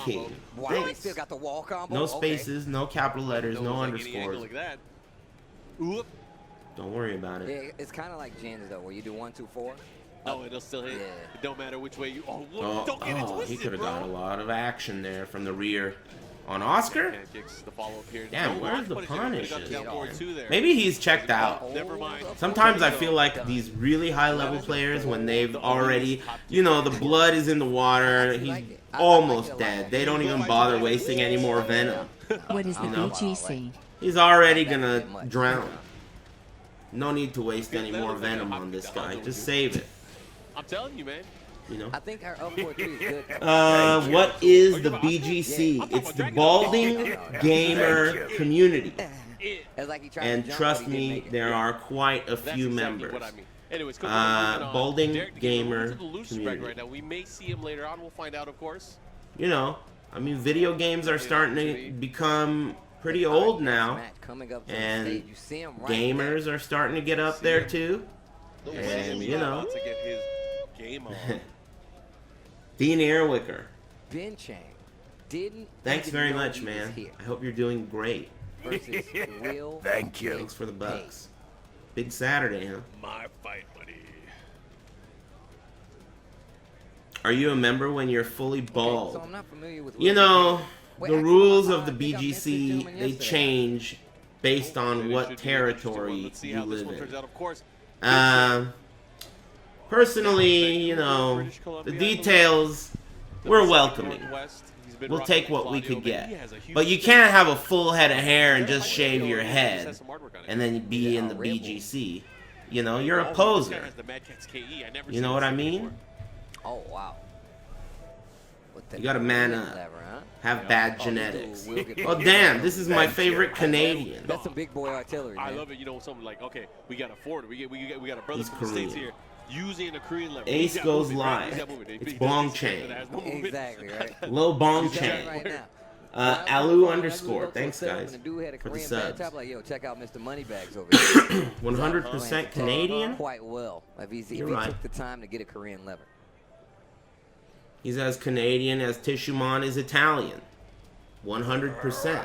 King. Wow, he still got the wall combo. No spaces, no capital letters, no like any angle underscores. like that. Oop. Don't worry about it. Yeah, it's kind of like Jins though, where you do 1, 2, 4. No, it'll still hit. Yeah. It don't matter which way you. Oh, look! Don't get it twisted, he could have bro. got a lot of action there from the rear. On Oscar? Pancakes, the follow-up here. Damn, No where's the launch, but punish? he got down two there. Maybe he's checked out. Never mind. Sometimes I feel like these really high-level players, when they've already, you know, the blood is in the water, he's almost dead. They don't even bother wasting any more venom. What is the BGC? He's already gonna drown. No need to waste any more venom on this guy. Just save it. I'm telling you, man. You know? I think our up 4-3 is good. What is the BGC? It's the Balding Gamer Community. And trust me, there are quite a few members. Anyways, Balding Gamer Community. Right now. We may see him later on. We'll find out, of course. You know, I mean, video games are starting to become pretty old now. And gamers are starting to get up there, too. And, you know. To get his game on. Dean Earwicker. Ben Chang didn't. Thanks very much, man. I hope you're doing great. Versus Will. Thank you. Thanks for the bucks. Big Saturday, huh? My fight, buddy. Are you a member when you're fully bald? So I'm not familiar with You know, the rules of the BGC, they change based on what territory you live in. Personally, you know, the details, we're welcoming. We'll take what we could get. But you can't have a full head of hair and just shave your head and then be in the BGC. You know, you're a poser. You know what I mean? Oh, wow. You gotta man up. Have bad genetics. Oh, damn, this is my favorite Canadian. That's some big boy artillery, man. I love it. You know, something like, okay, we got a Ford. We got a brother from the States here. Using a Korean lever. Ace goes live. It's Bong Chain. Exactly, right? Low Bong Chain. Alu underscore. Thanks, guys, for the subs. Like, yo, check out Mr. Moneybags over here. 100% Canadian? Quite well. If he took the time to get a Korean lever. He's as Canadian as Tishuman is Italian. 100%.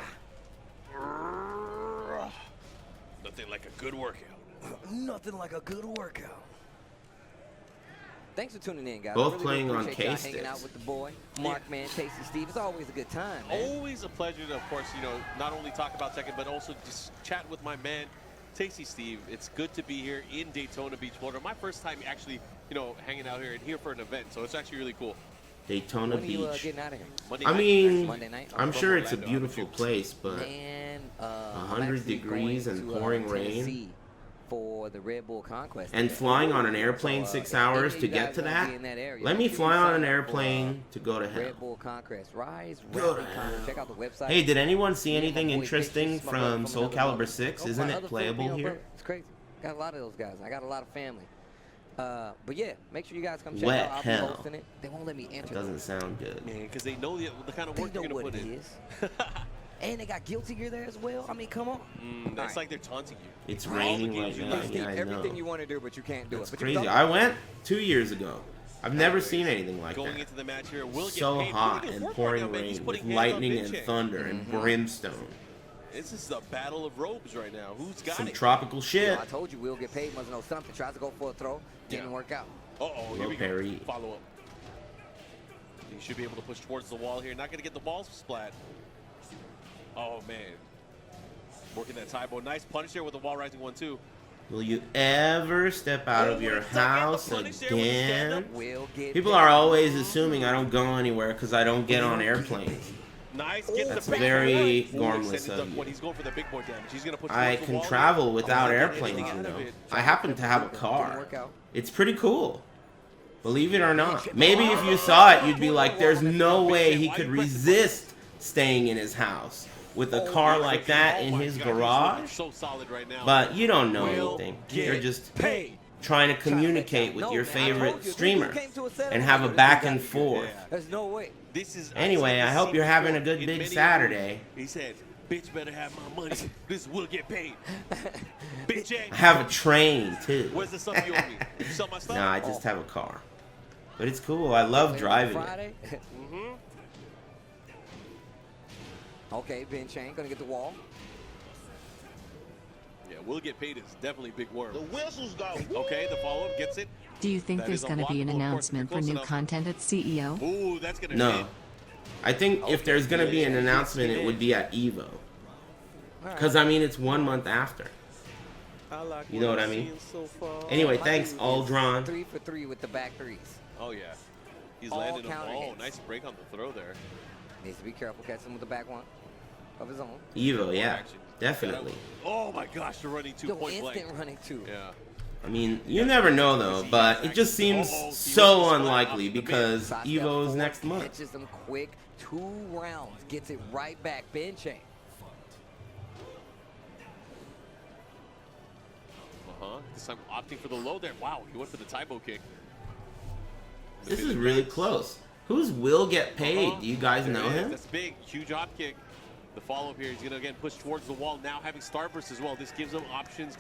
Nothing like a good workout. Nothing like a good workout. Thanks for tuning in, guys. Both playing on K-Sticks. Hanging out with the boy, Mark, man, Tasty Steve. It's always a good time, man. Always a pleasure to, of course, you know, not only talk about Tekken, but also just chat with my man, Tasty Steve. It's good to be here in Daytona Beach, Florida. My first time actually, you know, hanging out here and here for an event, so it's actually really cool. Daytona Beach. Getting out of here? I mean, Monday night? I'm sure it's a beautiful place, but 100 degrees and pouring rain. For the Red Bull Conquest. And flying on an airplane 6 hours to get to that? Let me fly on an airplane to go to hell. Red Bull Conquest. Check out the website. Hey, did anyone see anything interesting from Soul Calibur 6? Isn't it playable here? It's crazy. Got a lot of those guys. I got a lot of family. But yeah, make sure you guys come check Wet out. hell. I'll be hosting it. They won't let me enter. Doesn't sound good. Man, because they know the kind of work they're going to put in. And they got Guilty Gear there as well. I mean, come on. That's like they're taunting you. It's raining right now. Yeah, I know. Everything you want to do, but you can't do it. It's crazy. I went 2 years ago. I've never seen anything like Going that. Into the match here, we'll so get paid. hot and pouring rain with lightning and thunder and brimstone. This is the battle of robes right now. Who's got Some it? tropical shit. Yo, I told you we'll get paid. Must know something. Tries to go for a throw. Didn't work out. Here we go. Follow up. He should be able to push towards the wall here. Not going to get the balls splat. Oh, man. Working that tie bow. Nice punish there with the wall rising 1-2. Will you ever step out of your house again? People are always assuming I don't go anywhere because I don't get on airplanes. Nice. Get That's the back very right. gormless of you. He's going for the big boy damage. He's gonna push I towards the can wall. travel without Get airplanes, anything you out of know. it. I happen to have a car. It's pretty cool. Believe it or not. Maybe if you saw it, you'd be like, there's no way he could resist staying in his house with a car like that in his garage. So solid right now. But you don't know anything. You're just trying to communicate with your favorite streamer and have a back and forth. There's no way. Anyway, I hope you're having a good big Saturday. He said, bitch better have my money. This will get paid. Bitch ain't. I have a train, too. Where's the stuff you owe me? You sell my stuff? No, I just have a car. But it's cool. I love driving it. Okay, Ben Chain gonna get the wall. Yeah, will get paid is definitely big word. The whistles go. Okay, the follow-up gets it. Do you think there's going to be an announcement for new content at CEO? Ooh, that's gonna No. hit. I think if there's going to be an announcement, it would be at EVO. Because, I mean, it's 1 month after. You know what I mean? Anyway, thanks, Aldron. 3 for 3 with the back threes. Oh, yeah. He's All landing them. counter Oh, hits. nice break on the throw there. Needs to be careful catching him with the back one of his own. EVO, yeah. Definitely. Oh, my gosh, you're running two Yo, point blank. instant running two. Yeah. I mean, you never know, though, but it just seems so unlikely because EVO is next month. Catches them quick. 2 rounds. Gets it right back. Ben Chain. This time opting for the low there. Wow, he went for the Tybo kick. This is really close. Who's will get paid? Do you guys know him? That's big. Huge op kick. The follow-up here, he's going to, again, push towards the wall. Now having Starburst as well. This gives him options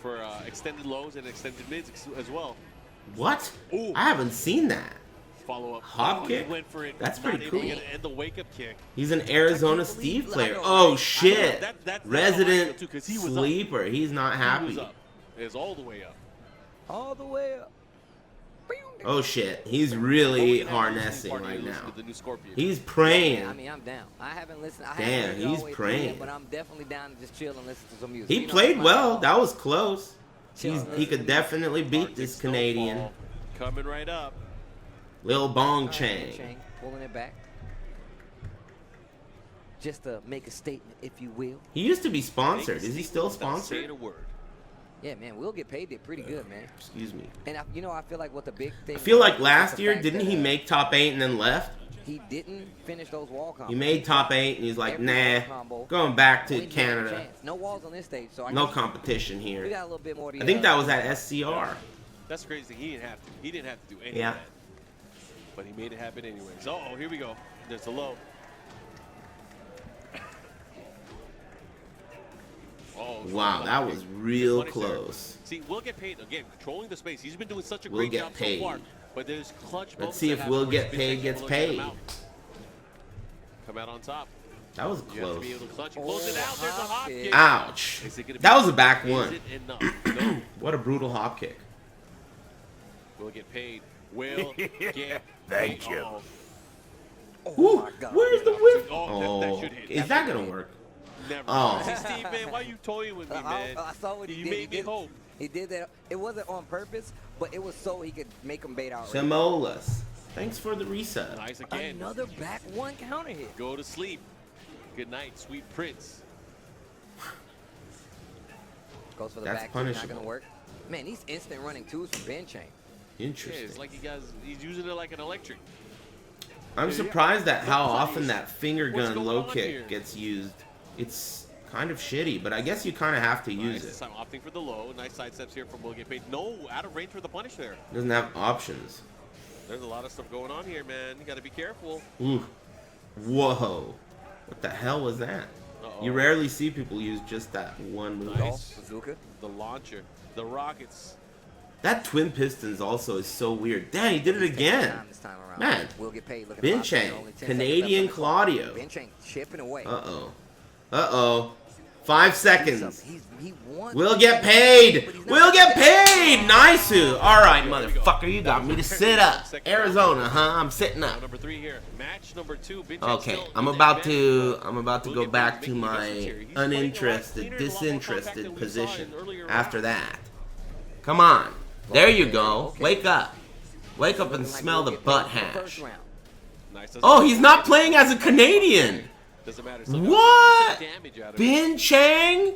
for extended lows and extended mids as well. What? Ooh. I haven't seen that. Follow-up. Hop kick? He went for it. That's Not pretty able to cool. get it, and the wake-up kick. He's an Arizona Steve player. Oh, shit. That's Resident too, 'cause he was sleeper. He's not He happy. was up. It was all the way up. All the way up. Oh, shit. He's really harnessing right now. With the new Scorpion. He's praying. I mean, I'm down. I haven't listened. I Damn, haven't heard it all he's the way through praying. yet, but I'm definitely down to just chill and listen to some music. He You know, played my well. fault. That was close. Chill. He could definitely beat this Canadian. Coming right up. Lil Bong All right, Chang. Chang, pulling it back. Just to make a statement, if you will. He used to be sponsored. Is he still Without saying sponsored? a word. Yeah, man, we'll get paid. Did pretty good, man. Excuse me. And I feel like what the big thing. I feel like is last the year, fact didn't that, he make top 8 and then left? He didn't finish those wall combos. He made top 8 and he's like, Every nah, wall combo, going back to we had a Canada. chance. No walls on this stage, so No guess competition We here. got a little bit more. I think that was at SCR. That's crazy. He didn't have to. He didn't have to do any Yeah. of that. But he made it happen anyways. Oh, here we go. There's the low. Oh, Wow, that was real close. See, we'll get paid again, controlling the space. He's been doing such a Will great get job paid. so far. But there's clutch Let's moments see that if happen Will where Get he's been Paid taking gets a look at him paid. out. Come out on top. That was You have to close. be able to clutch. Close it out. There's a hop kick. Ouch. Is it gonna be- That was a back is one. it enough? No. What a brutal hop kick. Will get paid. Will get Thank paid. you. Uh-oh. Ooh, my God. where's the whip? Oh, that Oh, should hit. is that gonna work? Never. Oh. See, Steve, man, why you toying with me, man? I saw what he You did. made me hope. He did that. It wasn't on purpose, but it was so he could make him bait out. Samolas. Thanks for the reset. Nice again. Another back one counter hit. Go to sleep. Good night, sweet prince. Goes for the That's back two, not punishable. gonna work. Man, these instant running twos from Ben Chain. Yeah, Interesting. it's like he's using it like an electric. I'm surprised at how often that finger What's gun going low on kick here? gets used. It's kind of shitty, but I guess you kind of have to Nice. use This it. time opting for the low. Nice side steps here from Will Get Paid. No, out of range for the punish there. Doesn't have options. There's a lot of stuff going on here, man. You got to be careful. Ooh. Whoa. What the hell was that? Uh-oh. You rarely see people use just that one move. Nice. Bazooka. The launcher. The rockets. That twin pistons also is so weird. Damn, he did it again. This time around. Man. We'll get paid. Look at Ben the Chain, only 10 Canadian seconds left on the clock. Claudio. Ben Chain chipping away. Uh-oh. Uh-oh. 5 seconds. He won. We'll get paid. We'll get paid. Nice. All right, motherfucker. You got me to sit up. Arizona, huh? I'm sitting up. Number 3 here. Match number 2. Okay, I'm about to go back to my uninterested, disinterested position after that. Come on. There you go. Wake up. Wake up and smell the butt hash. Nice. Oh, he's not playing as a Canadian. Doesn't matter. Still got What? some damage out of it. Bin Chang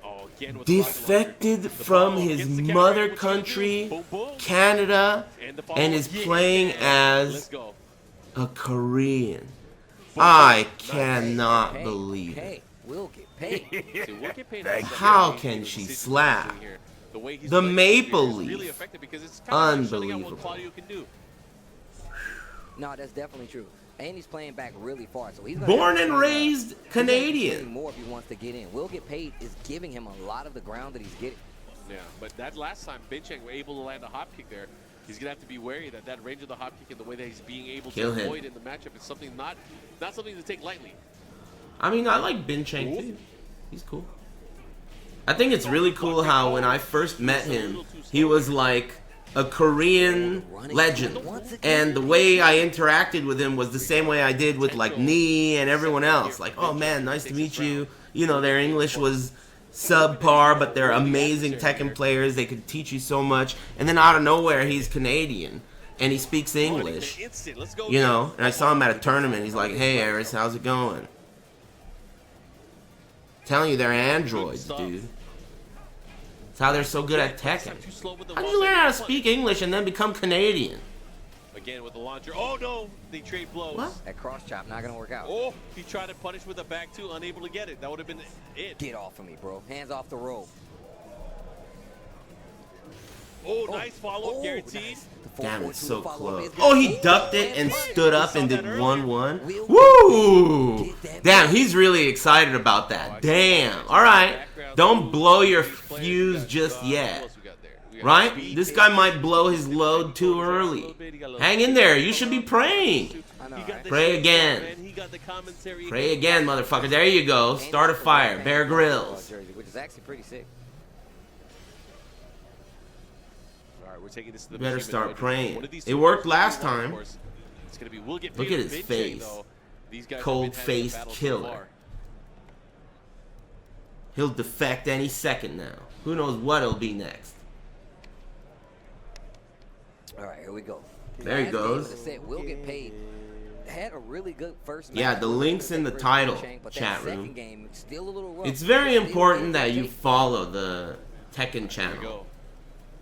Oh, again with the rocket defected launcher. from The his gets the counter, mother what's he gonna do? country, Boom, boom. Canada, And the follow and is again. playing Let's as go. a Korean. Boom, I boom. cannot Hey, believe it. hey, we'll get paid. See, we'll get paid Thank for How that. can He's she doing slap here. The way he's the playing Maple is really Leaf? effective because it's kind of shutting out Unbelievable. what Claudio can do. No, that's definitely true. And he's playing back really far, so he's gonna Born have to and swing, raised he's gonna have to Canadian. swing more if he wants to get in. Will get paid is giving him a lot of the ground that he's getting. Yeah, but that last time, Binchang were able to land a hop kick there. He's gonna have to be wary that that range of the hop kick and the way that he's being able Kill to him. avoid in the matchup is something not something to take lightly. I mean, I like Bin Chang Ooh. too. He's cool. I think it's really cool how when I first met him, he was like a Korean legend. And the way I interacted with him was the same way I did with like Nee and everyone else. Like, oh man, nice to meet you. You know, their English was subpar, but they're amazing Tekken players. They could teach you so much. And then out of nowhere, he's Canadian and he speaks English. You know, and I saw him at a tournament. He's like, hey, Eris, how's it going? Telling you they're androids, dude. That's how they're so good at Tekken. How did you learn how to speak English and then become Canadian? Again with the launcher. Oh no, they trade blows. What? That cross chop not gonna work out. Oh, he tried to punish with a back two, unable to get it. That would have been it. Get off of me, bro. Hands off the rope. Oh, nice follow-up, Oh, guaranteed. nice. The Damn, 4-4-2 it's so follow-up close. is Oh, good. he ducked it and stood up and did 1-1. We'll Woo! get that Damn, back. he's really excited about that. Damn. All right. Don't blow your fuse just yet. Right? This guy might blow his load too early. Hang in there. You should be praying. I know, right? Pray again. Pray again, motherfucker. There you go. Start a fire. Bear Grylls. Which is actually pretty sick. We're taking this to the Better machine, start but praying. one of these It two worked players last will win, of time. course. It's gonna be Will get Look paid at with his Binchang, face. though. These guys have Cold-faced been having a battle so killer. far. He'll defect any second now. Who knows what it'll be next. All right, here we go. There he Last game goes. of the set, Will get paid. Had a really good first Yeah, match. the link's in the Versus title, Binchang, but that chat second room. game, still a little rough. It's very Still important able to that you take- follow the Tekken Here we channel. go.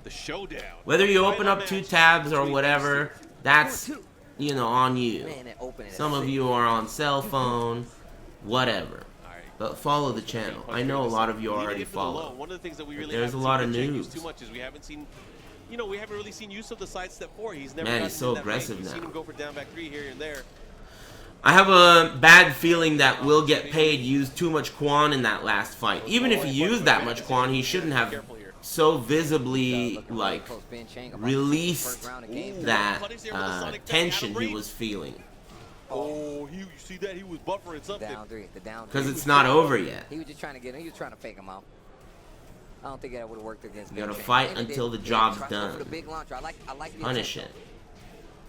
The showdown. Whether you open Final up 2 match tabs or between whatever, these that's, you know, on you. Man, that opening. Some of you are on cell phone, whatever. two. All right. But follow the channel. I know a lot of you Leaving already it for the low. follow. One of the things that we really there's haven't a lot seen of Binchang use news. too much is we haven't seen, we haven't really seen use of the side step 4. He's never Man, gotten he's so in that aggressive range. We've seen now. him go for down back 3 here and there. I have a bad feeling that Will Get Paid used too much Quan in that last fight. Even if he used that much Quan, he shouldn't have so visibly, like, released that tension he was feeling. Oh, you see that? He was buffering something. Down 3, the down 3. Because it's not over yet. He was just trying to get him. He was trying to fake him out. I don't think that would have worked against. You gotta Binchang. fight And he until did. the Yeah, job's tried to go for done. the big launcher. I like the Punish attempt. it.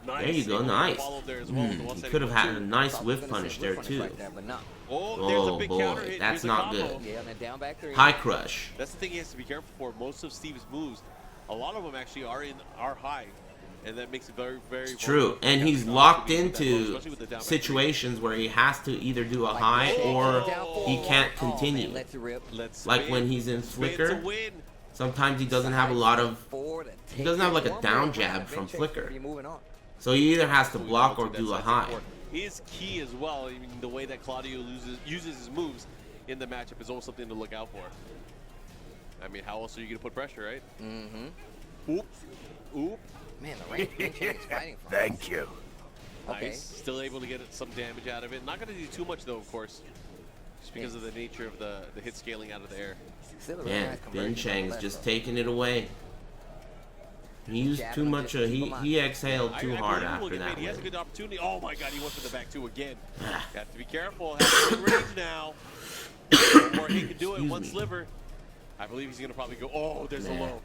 Nice. There you go, He nice. followed there as well. The He one-sided could have had a 1-2. nice Probably whiff gonna punish say there whiff too. right there, but no. Oh, there's a Oh big boy, counter hit. that's Here's a not combo. good. Yeah, and then down back 3. High crush. That's the thing he has to be careful for. Most of Steve's moves, a lot of them actually are high, and that makes it very, very. It's true, and he's locked into situations where he has to either do a high or he can't continue. Let's rip. Like when he's in Flicker, sometimes he doesn't have a lot of, he doesn't have like a down jab from Flicker. So he either has to block or do a high. Is key as well. I mean, the way that Claudio uses his moves in the matchup is always something to look out for. I mean, how else are you going to put pressure, right? Mm-hmm. Oop. Oop. Man, the range Binchang is fighting for. Thank you. Okay. Nice. Still able to get some damage out of it. Not going to do too much, though, of course. Just because of the nature of the hit scaling out of the air. Still a really Man, nice Bin conversion on Chang's the just left, taking it away. He used too much, he exhaled too hard after that He has a win. good opportunity. Oh my God, he went for the back 2 again. You have to be careful. Has to be in range now. One more he can do it. Excuse One me. sliver. I believe he's gonna probably go. Oh, there's a Nah. low.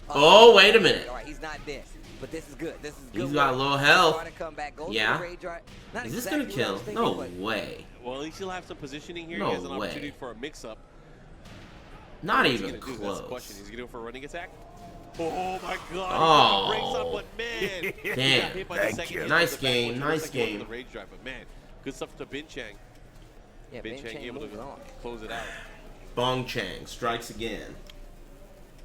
Oh, wait a minute. All right, he's not dead, but this is good. This is good. He's got work. low health. Try to come back, go Yeah. to the rage right. Not Is this exactly gonna what I kill? was thinking, No but way. Well, at least he'll have some positioning here. No he has an way. opportunity for a mix-up. Not What's he even gonna do? That's the question. close. He's gonna go for a running attack. Oh my God! Oh. He breaks up, but man, he got Damn. hit by the Thank second you. hit Nice of the back, game, which nice looks like he went for game. the rage drive, but man, good stuff to Binchang. Yeah, Ben Chang able to close it out. Bong Chang strikes again.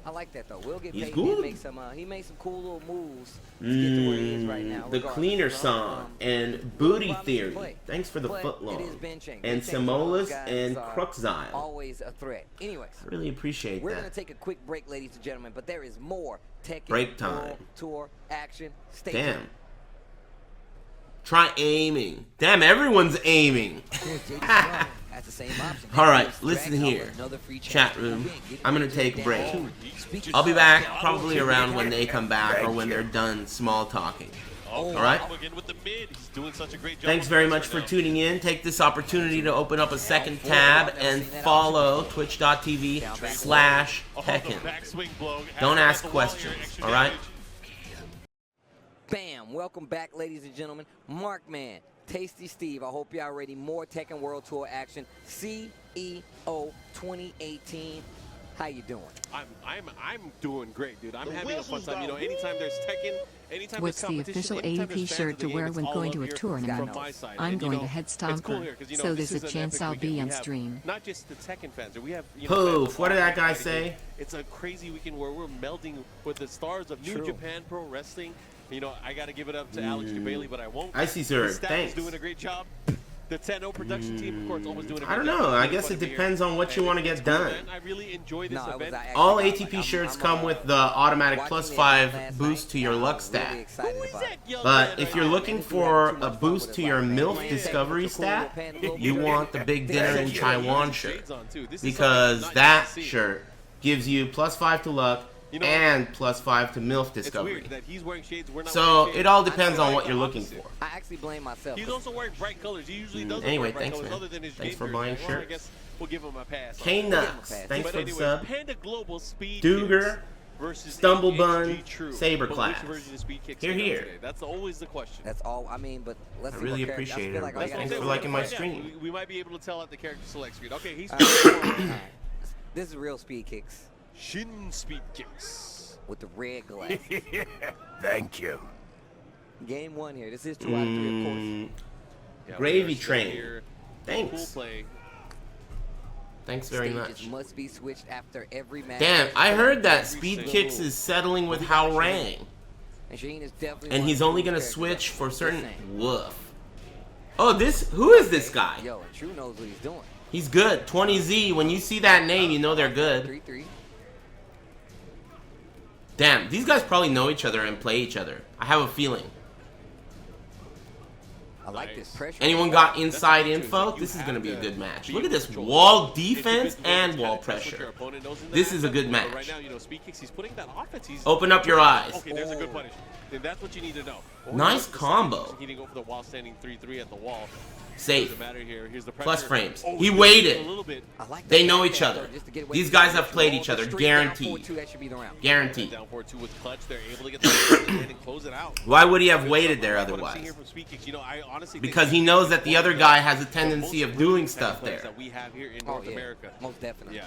I like that though. Will get He's paid. good. He made some cool little moves to get to where he is right now. The Cleaner Song and Booty Theory. Play. Thanks for the But footlong. it is Ben Chang. And Ben Chang's one of those Simolis guys and are Cruxile. Always a threat. Anyways, I really appreciate we're that. gonna take a quick break, ladies and gentlemen. But there is more Tekken Break time. World Tour action. Stay Damn. tuned. Try aiming. Damn, everyone's aiming. That's the same option. All right, listen here. Chat room. I'm going to take a break. I'll be back probably around when they come back or when they're done small talking. All right? Thanks very much for tuning in. Take this opportunity to open up a second tab and follow twitch.tv/Tekken. Don't ask questions, all right? Bam! Welcome back, ladies and gentlemen. Markman, Tasty Steve. I hope y'all ready. More Tekken World Tour action. CEO 2018. How you doing? I'm doing great, dude. I'm having a fun time. You know, anytime there's Tekken, anytime What's there's the competition, official anytime ATP there's fans shirt of to the wear game, when it's going all to a up here tournament? from my side. I'm And, you going know, to Head it's cool Stomper, here 'cause, you know, so this there's a is an chance epic I'll weekend. be We on have stream. Not just the Tekken fans, we have, you know, Poof, fans what did of that guy everything. say? It's a crazy weekend where we're melding with the stars of New Japan Pro Wrestling. You know, I got to give it up to Alex Bailey, but I won't. I see, sir. The staff Thanks. is doing a great job. The 10-0 production team, of course, always doing a great I don't job. know. I It's guess fun it to be depends here. on what you And want to it's get cool, done. man. I really enjoy this No, event. All ATP shirts come with the automatic watching plus it 5 last boost night, to your and luck I'm stat. really excited about it. But if you're looking for a boost to your MILF Discovery stat, you want the Big Dinner in Taiwan shirt. Because that shirt gives you plus 5 to luck and plus 5 to MILF Discovery. So it all depends on what you're looking for. I actually blame myself. He's also wearing bright colors. He usually doesn't Anyway, wear bright thanks, colors man. other than his Thanks for game buying jersey. Well, I shirts. guess we'll give him a pass. K-Nuts, thanks But for the anyway, sub. Panda Global Speed Duger, Kicks versus Stumblebun, HG True. Saber But Class. which version of Speed Kicks Here, came out here. today? That's always the question. That's all. I mean, but let's I see really what character- appreciate I feel like it. all you Thanks gotta for do is liking my find out. stream. We might be able to tell at the character select screen. Okay, he's This is real speed kicks Shin Speed Kicks. with the red glass. Thank you. Game 1 here. This is 2 out of 3, of course. Yeah, Gravy we are still Train. here. Thanks. Cool play. Thanks very Stages much. must be switched after every match. Damn, I heard that Speed Kicks is settling with Hao Rang. And Shaheen is definitely And one he's of only the gonna characters switch I'm for just certain. saying. Woof. Oh, who is this guy? Yo, and True knows what he's doing. He's good. 20Z. When you see that name, you know they're good. 3-3. Damn, these guys probably know each other and play each other. I have a feeling. I like this pressure. Anyone got inside info? This is going to be a good match. Look at this wall defense and wall pressure. This is a good match. Right now, you know, Speed Kicks, he's putting that offense. Open up your eyes. Okay, there's a good punish. Then that's what you need to know. Nice combo. He didn't go for the wall standing 3-3 at the wall. Safe. Doesn't matter here. Here's the pressure. Plus frames. Oh, He he's waited. a little bit. I like They that know back each there, other. though, just to get away These from guys the have played each straight other, down guaranteed. 4-2, that should be the round. Guaranteed. Down 4-2 with clutch. They're able to get the and close it out. Why would he have waited there What I'm seeing otherwise? here from Speed Kicks, you know, I honestly Because think he knows that the other guy has a most tendency of brilliant doing Tekken stuff players there. that we have here in Oh, North yeah. America. Most definitely. Yeah.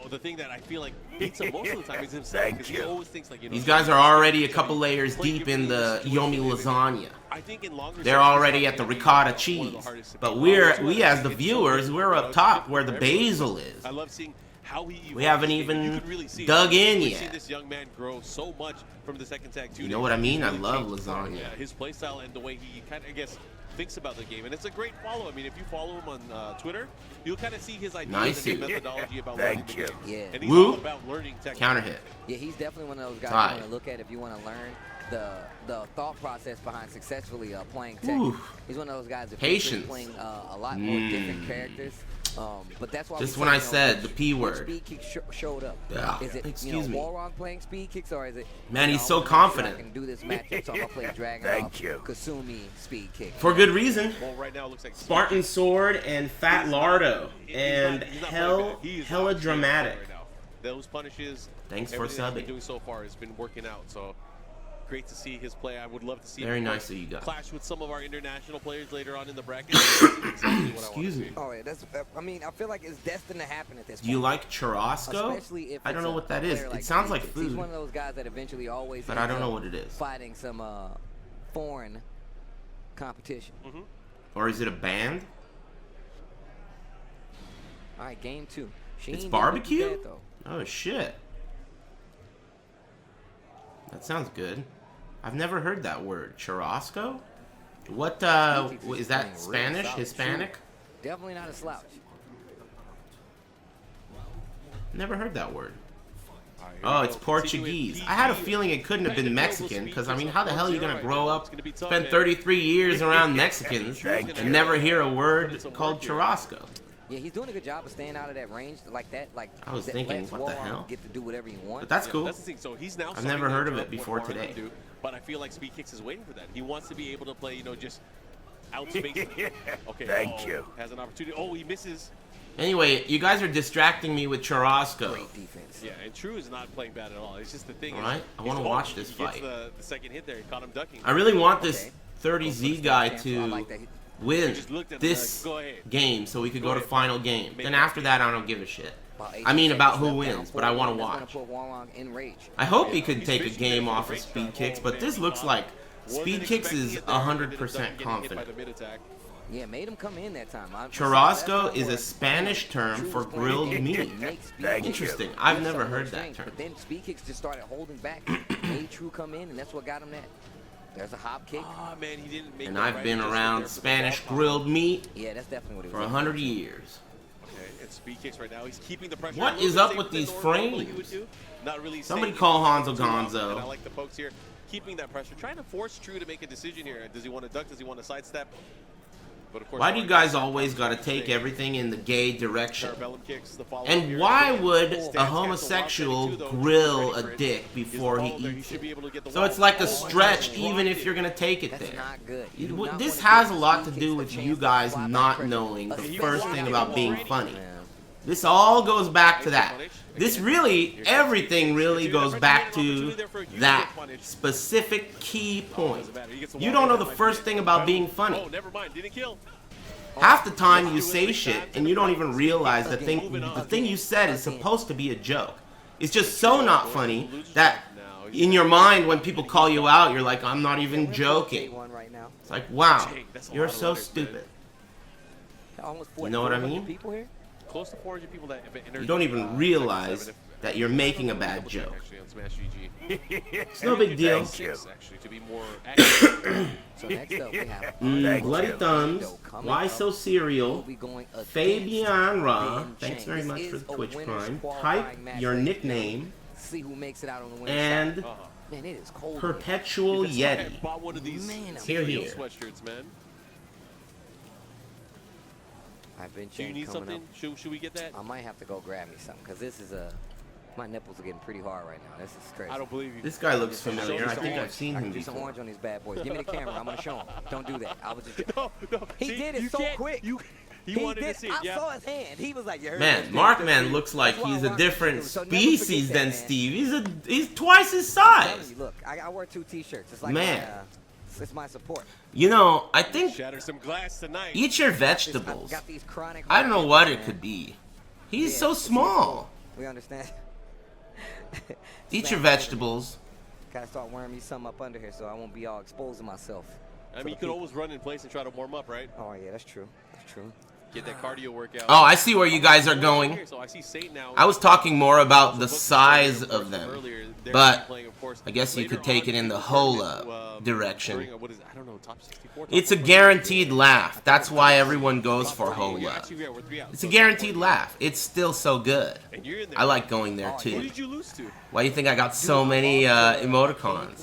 The thing that I feel like beats him most of the time is himself. Thank Because he you. always thinks like, you know, These guys are already a couple layers deep in the Yomi lasagna. I think in longer They're sessions, already he's at the probably ricotta one of the cheese. hardest to But beat. we as the viewers, we're up top where the basil is. I love seeing how he We haven't evolves. even You can really see dug in We've yet. seen this young man grow so much from the second tag 2 You know what I mean? I love lasagna. Yeah, his playstyle and the way he kind of, I guess, thinks about the game. And it's a great follow. I mean, if you follow him on Twitter, you'll kind of see his ideas Nice and his suit. methodology about Thank learning the you. game. Yeah. And he's Woo. all about learning technique. Counter hit. Yeah, he's definitely one of those guys Tied. you want to look at if you want to learn the thought process behind successfully playing Tekken. Ooh. He's one of those guys that Patience. playing a lot more different characters. But that's why Just we when say, I said the P which word. Speed Kick showed up. Yeah. Is it Excuse me. Walrong playing Speed Kicks or is it? Man, you he's know, so I confident. can do this matchup, so I'm gonna play Dragon Thank you. Kasumi Speed Kick. For good reason. Well, right now it looks like Spartan Sword and Fat Lardo and he's not Hell playing bad. He is Hella out Dramatic. right now. Those punishes. Thanks for everything that he's been subbing. doing so far has been working out. So great to see his play. I would love to see Very him nice of you guys. clash with some of our international players later on in the bracket. Exactly what I wanna Excuse see. me. Oh yeah, that's. I mean, I feel like it's destined to happen at this point. Do you like churrasco? Especially if I don't it's know a what that is. player It sounds Speed like Kicks. He's food. one of those guys that eventually always. But I ends don't know up what it is. Fighting some foreign competition. Or is it a band? All right, game 2. It's barbecue? Oh, shit. That sounds good. I've never heard that word. Churrasco? What, is that Spanish? Hispanic? Definitely not a slouch. Never heard that word. Oh, it's Portuguese. I had a feeling it couldn't have been Mexican, because, I mean, how the hell are you going to grow up, spend 33 years around Mexicans, and never hear a word called churrasco? Yeah, he's doing a good job of staying out of that range like that. Like I was thinking, what the hell? Get to do whatever you want. But that's cool. That's the thing. So he's now I've never heard of it before today. But I feel like Speed Kicks is waiting for that. He wants to be able to play, you know, just outspace. Okay. Thank you. Has an opportunity. Oh, he misses. Anyway, you guys are distracting me with churrasco. Great defense. Yeah, and True is not playing bad at all. It's just the thing. All right, I want to watch this fight. He gets the second hit there. He caught him ducking. I really want this 30Z guy to win this game so we could go to final game. Then after that, I don't give a shit. I mean about who wins, but I want to watch. I hope he could take a game off of Speed Kicks, but this looks like Speed Kicks is 100% confident. Yeah, made him come in that time. Churrasco is a Spanish term for grilled meat. Interesting. I've never heard that term. But then Speed Kicks just started holding back. Made True come in, and that's what got him that. There's a hop kick. Oh, man, he didn't make and I've been around Spanish grilled meat yeah, that's definitely what it was for 100 years. Okay, it's Speed Kicks right now. He's keeping the pressure. What is up with these frames? Not really. Somebody call Hanzo Gonzo. And I like the pokes here. Keeping that pressure. Trying to force True to make a decision here. Does he want to duck? Does he want to sidestep? But of course, why do you guys always got to take everything in the gay direction? And why would a homosexual grill a dick before he eats it? So it's like a stretch even if you're going to take it there. This has a lot to do with you guys not knowing the first thing about being funny. This all goes back to that. This really, everything really goes back to that specific key point. You don't know the first thing about being funny. Half the time you say shit and you don't even realize the thing you said is supposed to be a joke. It's just so not funny that in your mind when people call you out, you're like, I'm not even joking. It's like, wow, you're so stupid. You know what I mean? Close to 400 people that have entered. You don't even realize that you're making a bad joke. It's no big deal. Actually, to be more accurate. So next up we have Bloody Thumbs, Why So Serial, Fabianra, thanks very much for the Twitch Prime, Type Your Nickname, see who makes it out on the and man, it is cold Perpetual Yeti. Here, here. Sweatshirts, man. I've been Do you need something? Should we get that? I might have to go grab me something because this is my nipples are getting pretty hard right now. This is crazy. I don't believe you. This guy looks familiar. I think I've seen him do some before. orange on these bad boys. Give me the camera. I'm gonna show him. Don't do that. I was just. No. He did it so quick. He wanted to see it. I saw his hand. He was like, "You heard Man, Markman looks like he's a different species than Steve. He's twice his size. Look, I wear 2 T-shirts. It's like man. It's my support. You know, I think Shatter some glass tonight. eat your vegetables. I don't know what it could be. He's so small. We understand. Eat your vegetables. Gotta start wearing me something up under here so I won't be all exposing myself. I mean, you could always run in place and try to warm up, right? Oh yeah, that's true. That's true. Get that cardio workout. Oh, I see where you guys are going. So I see Saint now. I was talking more about the size of them, but I guess you could take it in the Hola direction. It's a guaranteed laugh. That's why everyone goes for Hola. It's a guaranteed laugh. It's still so good. I like going there too. Who did you lose to? Why do you think I got so many emoticons?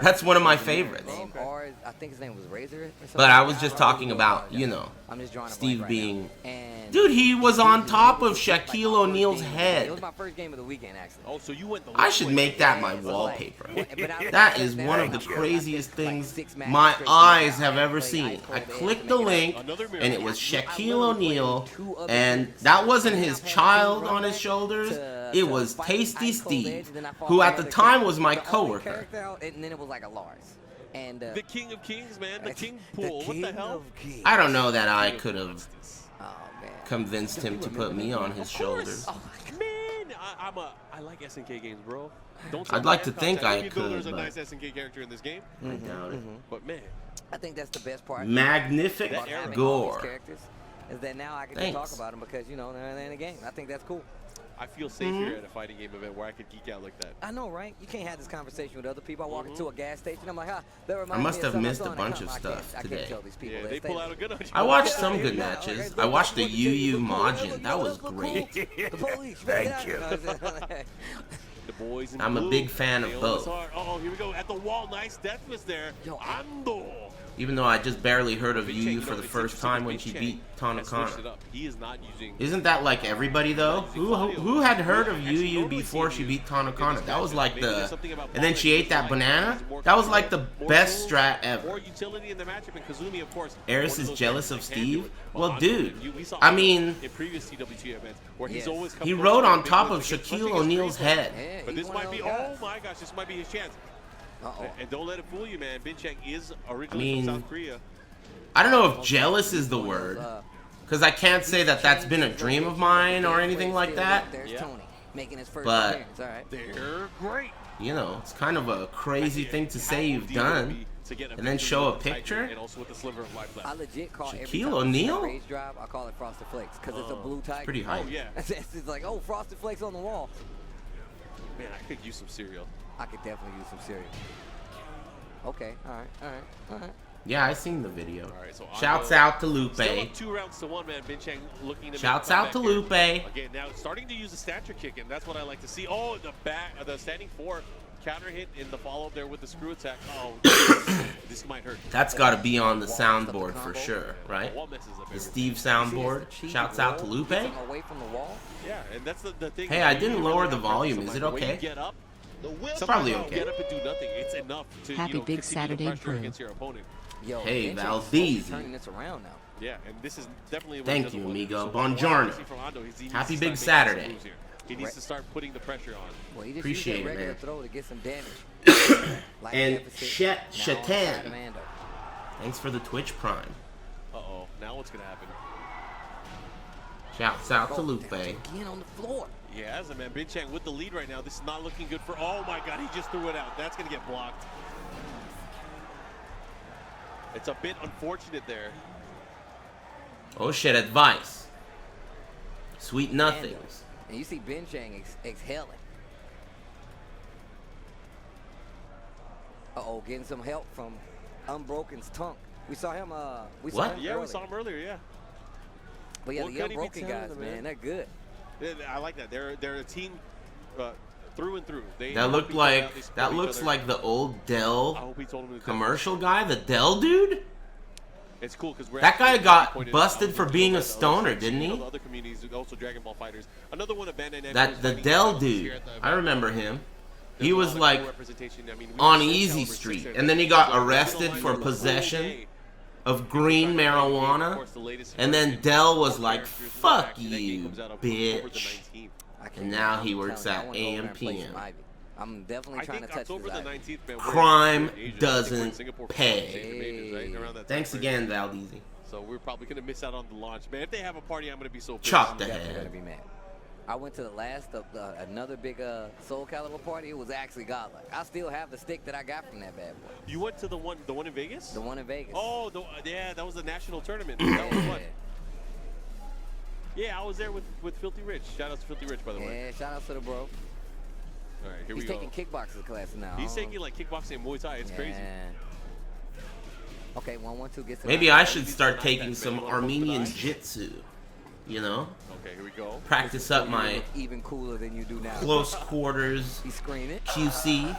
That's one of my favorites. I think his name was Razor. But I was just talking about, you know, Steve being... Dude, he was on top of Shaquille O'Neal's head. It was my first game of the weekend, actually. Oh, so you went the I should make that my wallpaper. That is one of the craziest things my eyes have ever seen. I clicked the link, and it was Shaquille O'Neal, and that wasn't his child on his shoulders. It was Tasty Steve, who at the time was my coworker. And then it was like a Lars. And, the King of Kings, man. The King Pool. What the hell? I don't know that I could have convinced him to put me on his shoulders. Oh, man, I like SNK games, bro. I'd like to think I could, There's a but nice SNK character in this game. I doubt it. But man, I think that's the best part. Magnific Gore. is that now I can just talk about them because, you know, they're in the game. I think that's cool. I feel safe here at a fighting game event where I could geek out like that. I know, right? You can't have this conversation with other people. I walk into a gas station, I'm like, I must have missed a bunch of stuff today. I can't tell these people. Yeah, they pull out a gun on you. I watched some good matches. I watched the UU Majin. That was great. Thank you. The boys in I'm a blue, big fan of they both. almost are. Oh, here we go. At the wall. Nice death miss there. Yo, Ando. Even though I just barely heard of Big UU Chang, for the it's first interesting time that when Big she Chang beat has switched Tanakana. it up. He is not using. Isn't that like everybody though? Who had heard of UU before she beat Tanakana? That was like the, and then she ate that banana. That was like the best strat ever. More utility in the matchup, and Kazumi, of course. Eris is jealous of Steve. Well, dude, I I mean, in previous CWT events where he's always he rode on top of Shaquille O'Neal's head. But this might be, oh my gosh, this might be his chance. Uh-oh. And don't let it fool you, man. Bin Chang is originally from South Korea. I don't know if jealous is the word, because I can't say that that's been a dream of mine or anything like that. There's Tony making his first But appearance. All right. They're great. you know, it's kind of a crazy thing to say you've done, and then show a picture. And also with the sliver of life left. I legit call every Shaquille time I see O'Neal? a race drive, I call it Frosted Flakes because it's a blue tiger. Pretty high. Oh yeah. It's like, oh, Frosted Flakes on the wall. Man, I could use some cereal. I could definitely use some cereal. Okay, all right. Yeah, I seen the video. All right, so Shouts out to Lupe. Still up 2 rounds to 1, man. Bin Chang looking to Shouts make a out to comeback Lupe. here. Again, now starting to use the stature kick, and that's what I like to see. Oh, the standing 4 counter hit in the follow-up there with the screw attack. Oh, this might hurt. That's got to be on the soundboard for sure, right? The wall messes up The everything. Steve soundboard. Shouts out to Lupe. Gets him away from the wall. Yeah, and that's the thing. Hey, I You didn't really lower have the to volume. practice Is it sometimes. When you okay? get up, It's probably sometimes you okay. get up and do nothing. It's enough to Happy big continue Saturday the pressure crew. against your opponent. Yo, Hey, Ben Chang's Valdez. turning this around now. Yeah, and this is definitely what Thank he doesn't you, want. amigo. So what I Buongiorno. see from Ando is he needs Happy to big start making Saturday. some moves here. He needs to start putting the pressure on. Well, he just Appreciate used it, that regular man. throw to get some damage. Light And deficit, Shet now on the side Shatan. of Ando. Thanks for the Twitch Prime. Uh-oh, now what's going to happen? Shouts out to Oh, Lupe. again on the floor. Yeah, as a man, Bin Chang with the lead right now. This is not looking good for, oh my God, he just threw it out. That's going to get blocked. It's a bit unfortunate there. Oh shit, advice. Sweet nothings. And you see Ben Chang exhaling. Uh-oh, getting some help from Unbroken's Tunk. We saw him, we saw What? him Yeah, earlier. we saw him earlier, yeah. But yeah, What the could he be Unbroken telling guys, them, man, man? they're good. Yeah, I like that. They're a team through and through. They That help looked each other out, they like support that each looks other. like the old I Dell hope he told him to commercial guy, the Dell dude. It's cool because That guy got busted for being a stoner, didn't he? The other communities, also Dragon Ball fighters. Another one of Bandai Namco's That the fighting Dell styles dude. here at the I event. remember him. There's He a was lot of like co-representation. I mean, we on were Easy Caliber 6 Street, there. and then he got So, arrested the for whole possession day, of green of marijuana. course, the latest And then version Dell was of like, characters in the "Fuck pack, and that game you, comes out on October the bitch." 19th. I can't And now I'm he telling works you, I at wanna go over there and play AM/PM. some Ivy. I'm definitely I trying think to touch October this the Ivy. 19th, man. Crime we're in Asia. I think we're in doesn't Singapore for pay. Asian Majors, right? Around that Thanks time again, frame. Valdezi. So we're probably going to miss out on the launch. Man, if they have a party, I'm going to be so pissed. Chop the Definitely gonna head. be mad. I went to the last of another big Soul Calibur party. It was actually godlike. I still have the stick that I got from that bad boy. You went to the one in Vegas? The one in Vegas. Oh, yeah, that was the national tournament. That was fun. Yeah, I was there with Filthy Rich. Shout out to Filthy Rich, by the way. Yeah, shout out to the bro. All right, here He's we go. taking kickboxing classes now. He's taking like kickboxing and Muay Thai. It's crazy. Okay, 1-1-2 gets it. Maybe out. I should start taking some Armenian Jitsu. You know, Okay, here we go. practice up my Even cooler than you do now. close quarters He's screaming. QC.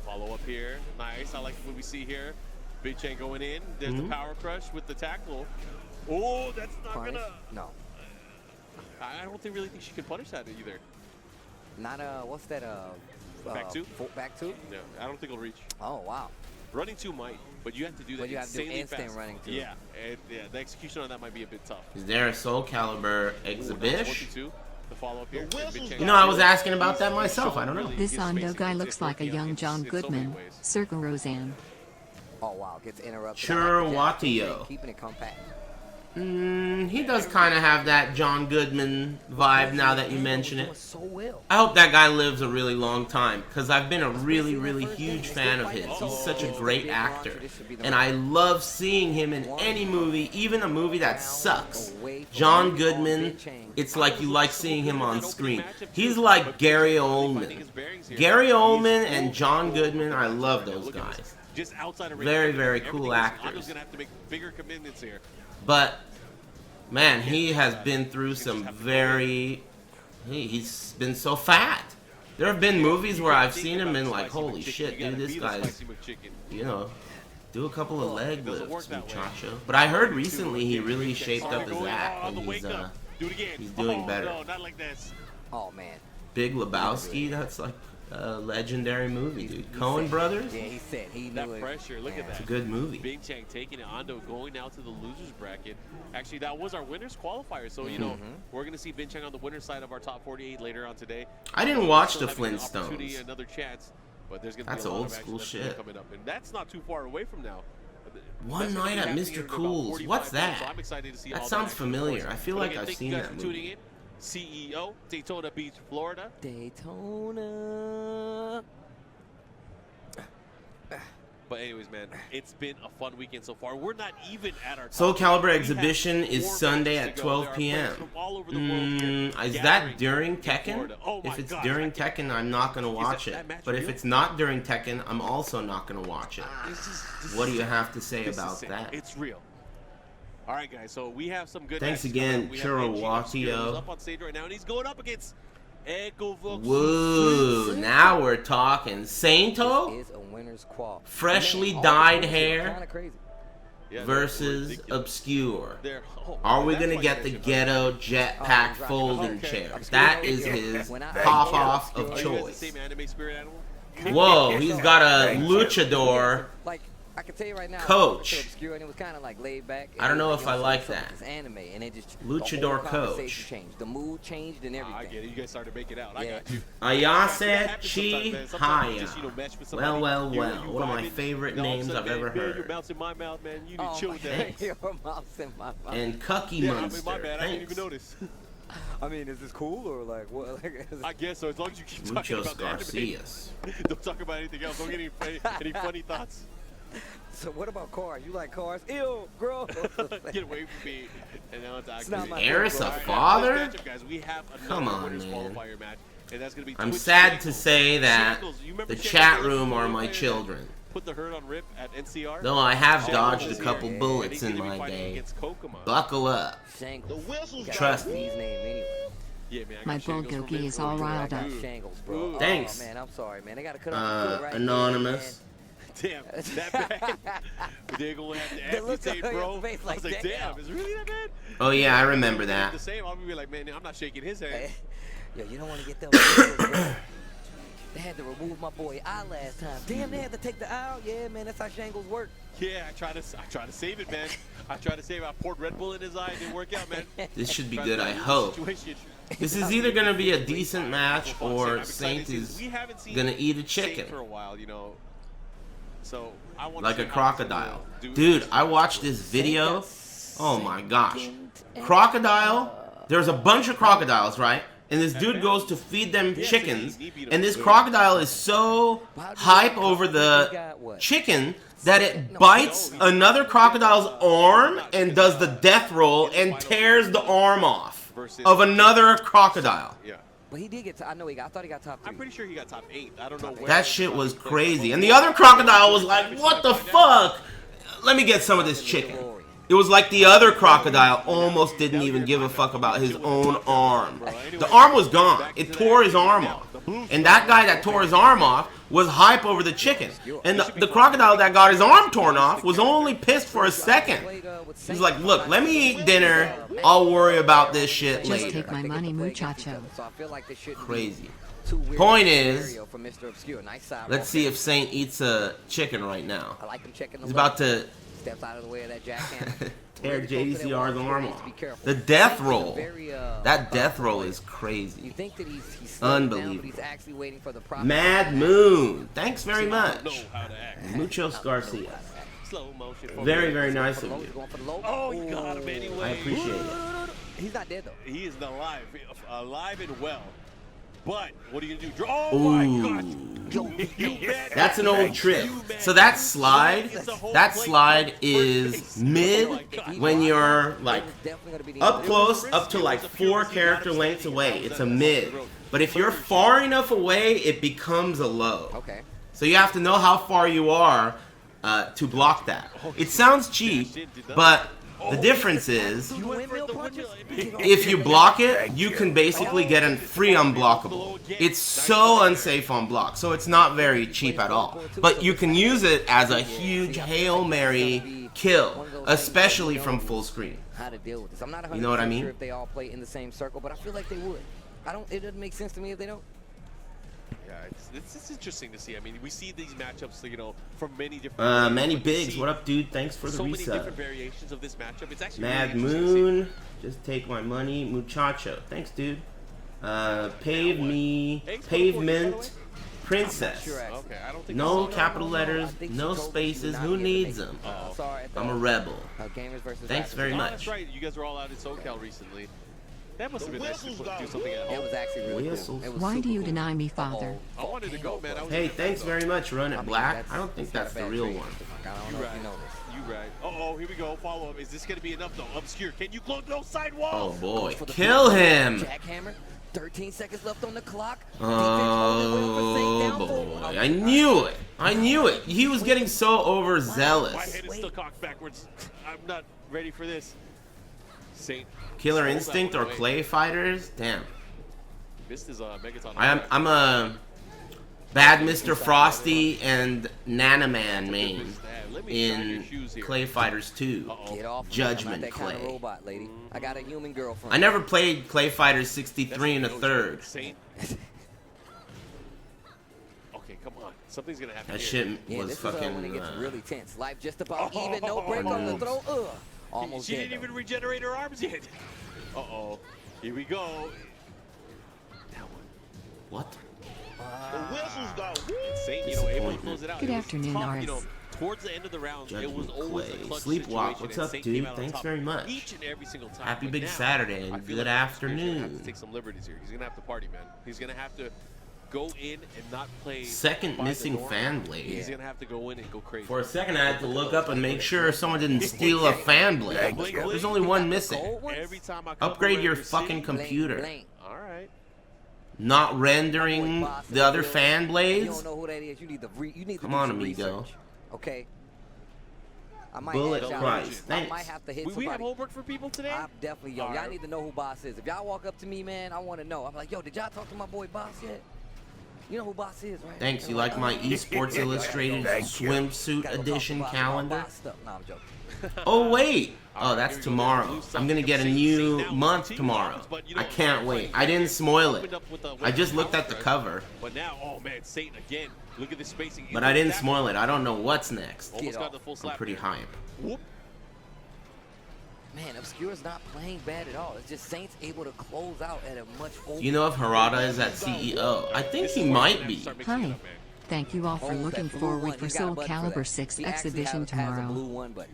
Follow up here. Nice. I like what we see here. Big Chain going in. There's the power crush with the tackle. Oh, that's not Punish? gonna. No. I don't really think she can punish that either. Not what's that Back two? Back two? No, I don't think it'll reach. Oh wow. Running two might, but you have to do that But you have to do insanely instant fast. running two. Yeah, and yeah, the execution on that might be a bit tough. Is there a Soul Calibur exhibition? 1-2, the follow up here. You know, I was asking about that myself. I don't know. This Ando guy looks like a young John Goodman. Circle Roseanne. Oh wow, gets interrupted. Sure, I like the jab. Watio. Keeping it compact. He does kind of have that John Goodman vibe now that you mention it. I hope that guy lives a really long time because I've been a really, really huge fan of his. He's such a great actor. And I love seeing him in any movie, even a movie that sucks. John Goodman, it's like you like seeing him on screen. He's like Gary Oldman. Gary Oldman and John Goodman, I love those guys. Very, very cool actors. But, man, he has been through some very... He's been so fat. There have been movies where I've seen him and like, holy shit, dude, this guy's, you know, do a couple of leg lifts, muchacho. But I heard recently he really shaped up his act and he's doing better. Oh, man. Big Lebowski, that's like a legendary movie, dude. Coen Brothers? Yeah, he said he knew that pressure, look at that. It's a good movie. Bing Chang taking it on to going now to the losers bracket. Actually, that was our winners qualifier. So, you know, we're going to see Bing Chang on the winner's side of our top 48 later on today. I didn't watch the Flintstones. Another chance, but there's going to That's be a lot old of school shit. coming up. And that's not too far away from now. One Night at Mr. Cool's. What's that? So I'm excited to see That sounds familiar. I feel like I've seen that movie. CEO, Daytona Beach, Florida. Daytona. But anyways, man, it's been a fun weekend so far. We're not even at our Soul Calibur exhibition is Sunday at 12 p.m. Is that during Tekken? If it's during Tekken, I'm not going to watch it. But if it's not during Tekken, I'm also not going to watch it. What do you have to say about that? It's real. All right, guys, so we have some good Thanks again, Churrawatio. Up on stage right now, and he's going up against Woo, now we're talking. Sainto? Is a winner's qual. Freshly dyed hair Yeah, versus Obscure. Are we going to get the ghetto jetpack folding chair? That is his pop-off of choice. Whoa, he's got a luchador I can tell you right now, coach. Obscure, and it was kind of like laid back. I don't know if I like that. It's anime, and it just Luchador the coach. conversation changed. The mood changed and everything. I get it. You guys started to make it out. I got you. Ayase Chihaya. Well, well, well. One of my favorite names I've ever heard. Your mouth's in my mouth, man. You need to chill with that. Your mouth's in my mouth. And Cucky Munster. My bad. I didn't even notice. I mean, is this cool or like what? I guess so. As long as you keep talking about the anime. Don't talk about anything else. Don't get any funny thoughts. So what about cars? You like cars? Ew, gross. Get away from me. And now it's Eris a father? Guys, we have Come on, man. Match, and that's gonna be I'm sad to say that the chat room are my children. Put the herd on rip at NCR. Though I have dodged a couple bullets in my day. Buckle up. Trust me. Yeah, man, my Bulgogi is all riled up. Thanks. Oh, man, I'm sorry, man. I gotta cut off right Anonymous. Damn, that bad? They're gonna have to amputate, bro. I was like, damn, is it really that bad? Oh yeah, I remember that. The same. I'm gonna be like, man, I'm not shaking his hand. Yo, you don't want to get them. They had to remove my boy eye last time. Damn, they had to take the eye out. Yeah, man, that's how shingles work. Yeah, I try to save it, man. I tried to save it. I poured Red Bull in his eye. It didn't work out, man. This should be good, I hope. This is either gonna be a decent match or Saint is gonna eat a chicken. For a while, you know. So I want like a crocodile. Dude, I watched this video. Oh my gosh. Crocodile. There's a bunch of crocodiles, right? And this dude goes to feed them chickens. And this crocodile is so hype over the chicken that it bites another crocodile's arm and does the death roll and tears the arm off of another crocodile. Yeah. But he did get. I know he got. I thought he got top 3. I'm pretty sure he got top 8. I don't know. That shit was crazy. And the other crocodile was like, "What the fuck? Let me get some of this chicken." It was like the other crocodile almost didn't even give a fuck about his own arm. The arm was gone. It tore his arm off. And that guy that tore his arm off was hype over the chicken. And the crocodile that got his arm torn off was only pissed for a second. He's like, look, let me eat dinner. I'll worry about this shit later. Just take my money, muchacho. Crazy. Point is, let's see if Saint eats a chicken right now. He's about to steps out of the way of that jackhammer. tear JDCR's arm off. The death roll. That death roll is crazy. You think that he's unbelievable. Down, but he's actually waiting for the Mad Moon. Thanks very much. Muchos Garcia. slow motion. Very, very nice of you. Oh, he got him anyway. I appreciate it. He's not dead though. He is alive and well. But what are you gonna do? Oh my gosh! You bet. That's an old trick. So that slide is mid when you're like up close, up to like 4 character lengths away. It's a mid. But if you're far enough away, it becomes a low. Okay. So you have to know how far you are to block that. It sounds cheap, but the difference is, if you block it, you can basically get a free unblockable. It's so unsafe on block, so it's not very cheap at all. But you can use it as a huge Hail Mary kill, especially from full screen. How to deal with this? I'm not 100% You know what I mean? sure if they all play in the same circle, but I feel like they would. It doesn't make sense to me if they don't. Yeah, it's interesting to see. I mean, we see these matchups, you know, from many different. Manny Biggs, what up, dude? Thanks for the so many different resub. variations of this matchup. It's actually Mad really interesting Moon, just take my money. Muchacho, thanks, dude. Pavement Princess. Okay, I don't think No capital letters, no spaces. Who needs them? I'm a rebel. Thanks very Oh, much. that's right. You guys were all out in SoCal recently. That must have been nice to do something at home. It was actually really Whistles. cool. It was Why super do you cool. deny me, Father? I wanted to go, man. I was Hey, thanks very much, Run It Black. I don't think that's the real one. I don't You know right. if you know this. You right. Oh, here we go. Follow up. Is this going to be enough, though? Obscure. Can you close those Oh sidewalls? boy, kill him! Jackhammer. 13 seconds left on the clock. Oh boy, I knew it! I knew it! He was getting so My overzealous. head is still cocked backwards. I'm not ready for this. Saint. Killer Hold Instinct that or one away. Clay Fighters? Damn. Missed his Megaton. I'm a Bad Mr. Frosty and Nanaman main in Clay Fighters 2. Get off. Judgment I'm not that kind of Clay. robot, lady. I got a human girlfriend. I never played Clay Fighters 63 and a third. Saint. Okay, come on. Something's going to happen That here. shit Yeah, was this is when fucking. it gets really tense. Life just about even. No break on the throw. Almost She dead, didn't even though. regenerate her arms yet. Uh-oh. Here we go. What? The whistles go. Saint, you know, able to close it out. Good It was afternoon, tough, Norris. you know, towards the end of the round, it was Judgment always a Clay. clutch Sleepwalk, situation, what's and up, Saint dude? came out on Thanks top very much. Each and every single time. Happy But Big now, Saturday and I feel good like Obscure's gonna have afternoon. to take some liberties here. He's gonna have to party, man. He's gonna have to go in and not play. Second by the missing norm. fan He's blade. gonna have to go in and go crazy. For a second, I had to look up and make sure someone didn't steal a fan blade. There's only one missing. Every time I come Upgrade around your city- fucking computer. Blank. All right. Not rendering the other fan You blades? don't know who that is. You need to Come do on, some amigo. research. Okay. I might Bullet have Christ. I might Thanks. have to hit We have somebody. homework for people today? I'm definitely, All y'all right. need to know who Boss is. If y'all walk up to me, man, I want to know. I'm like, yo, did y'all talk to my boy Boss yet? You know who Boss is, right? Thanks, you And I'm like my Esports Illustrated swimsuit gotta go talk edition to my calendar? Boss stuff. No, I'm joking. Oh wait! Oh, All right, that's here we go. tomorrow. Blue stuff. I'm gonna get a See new now, month team tomorrow. problems, but, you know, I can't wait. I didn't spoil it. I just looked at the cover, But now, oh man, Satan again. Look at this spacing. but I didn't spoil it. I don't know what's next. Almost got the full I'm slap. pretty there. hype. Whoop. Man, Obscure's not playing bad at all. It's just Saints able to close out at a much older. Do you know if Harada is at CEO? I think he might be. Hi. Thank you all for Hold looking that blue forward one. for He's got a Soul button for Calibur that. 6 He actually exhibition has a tomorrow. blue one, but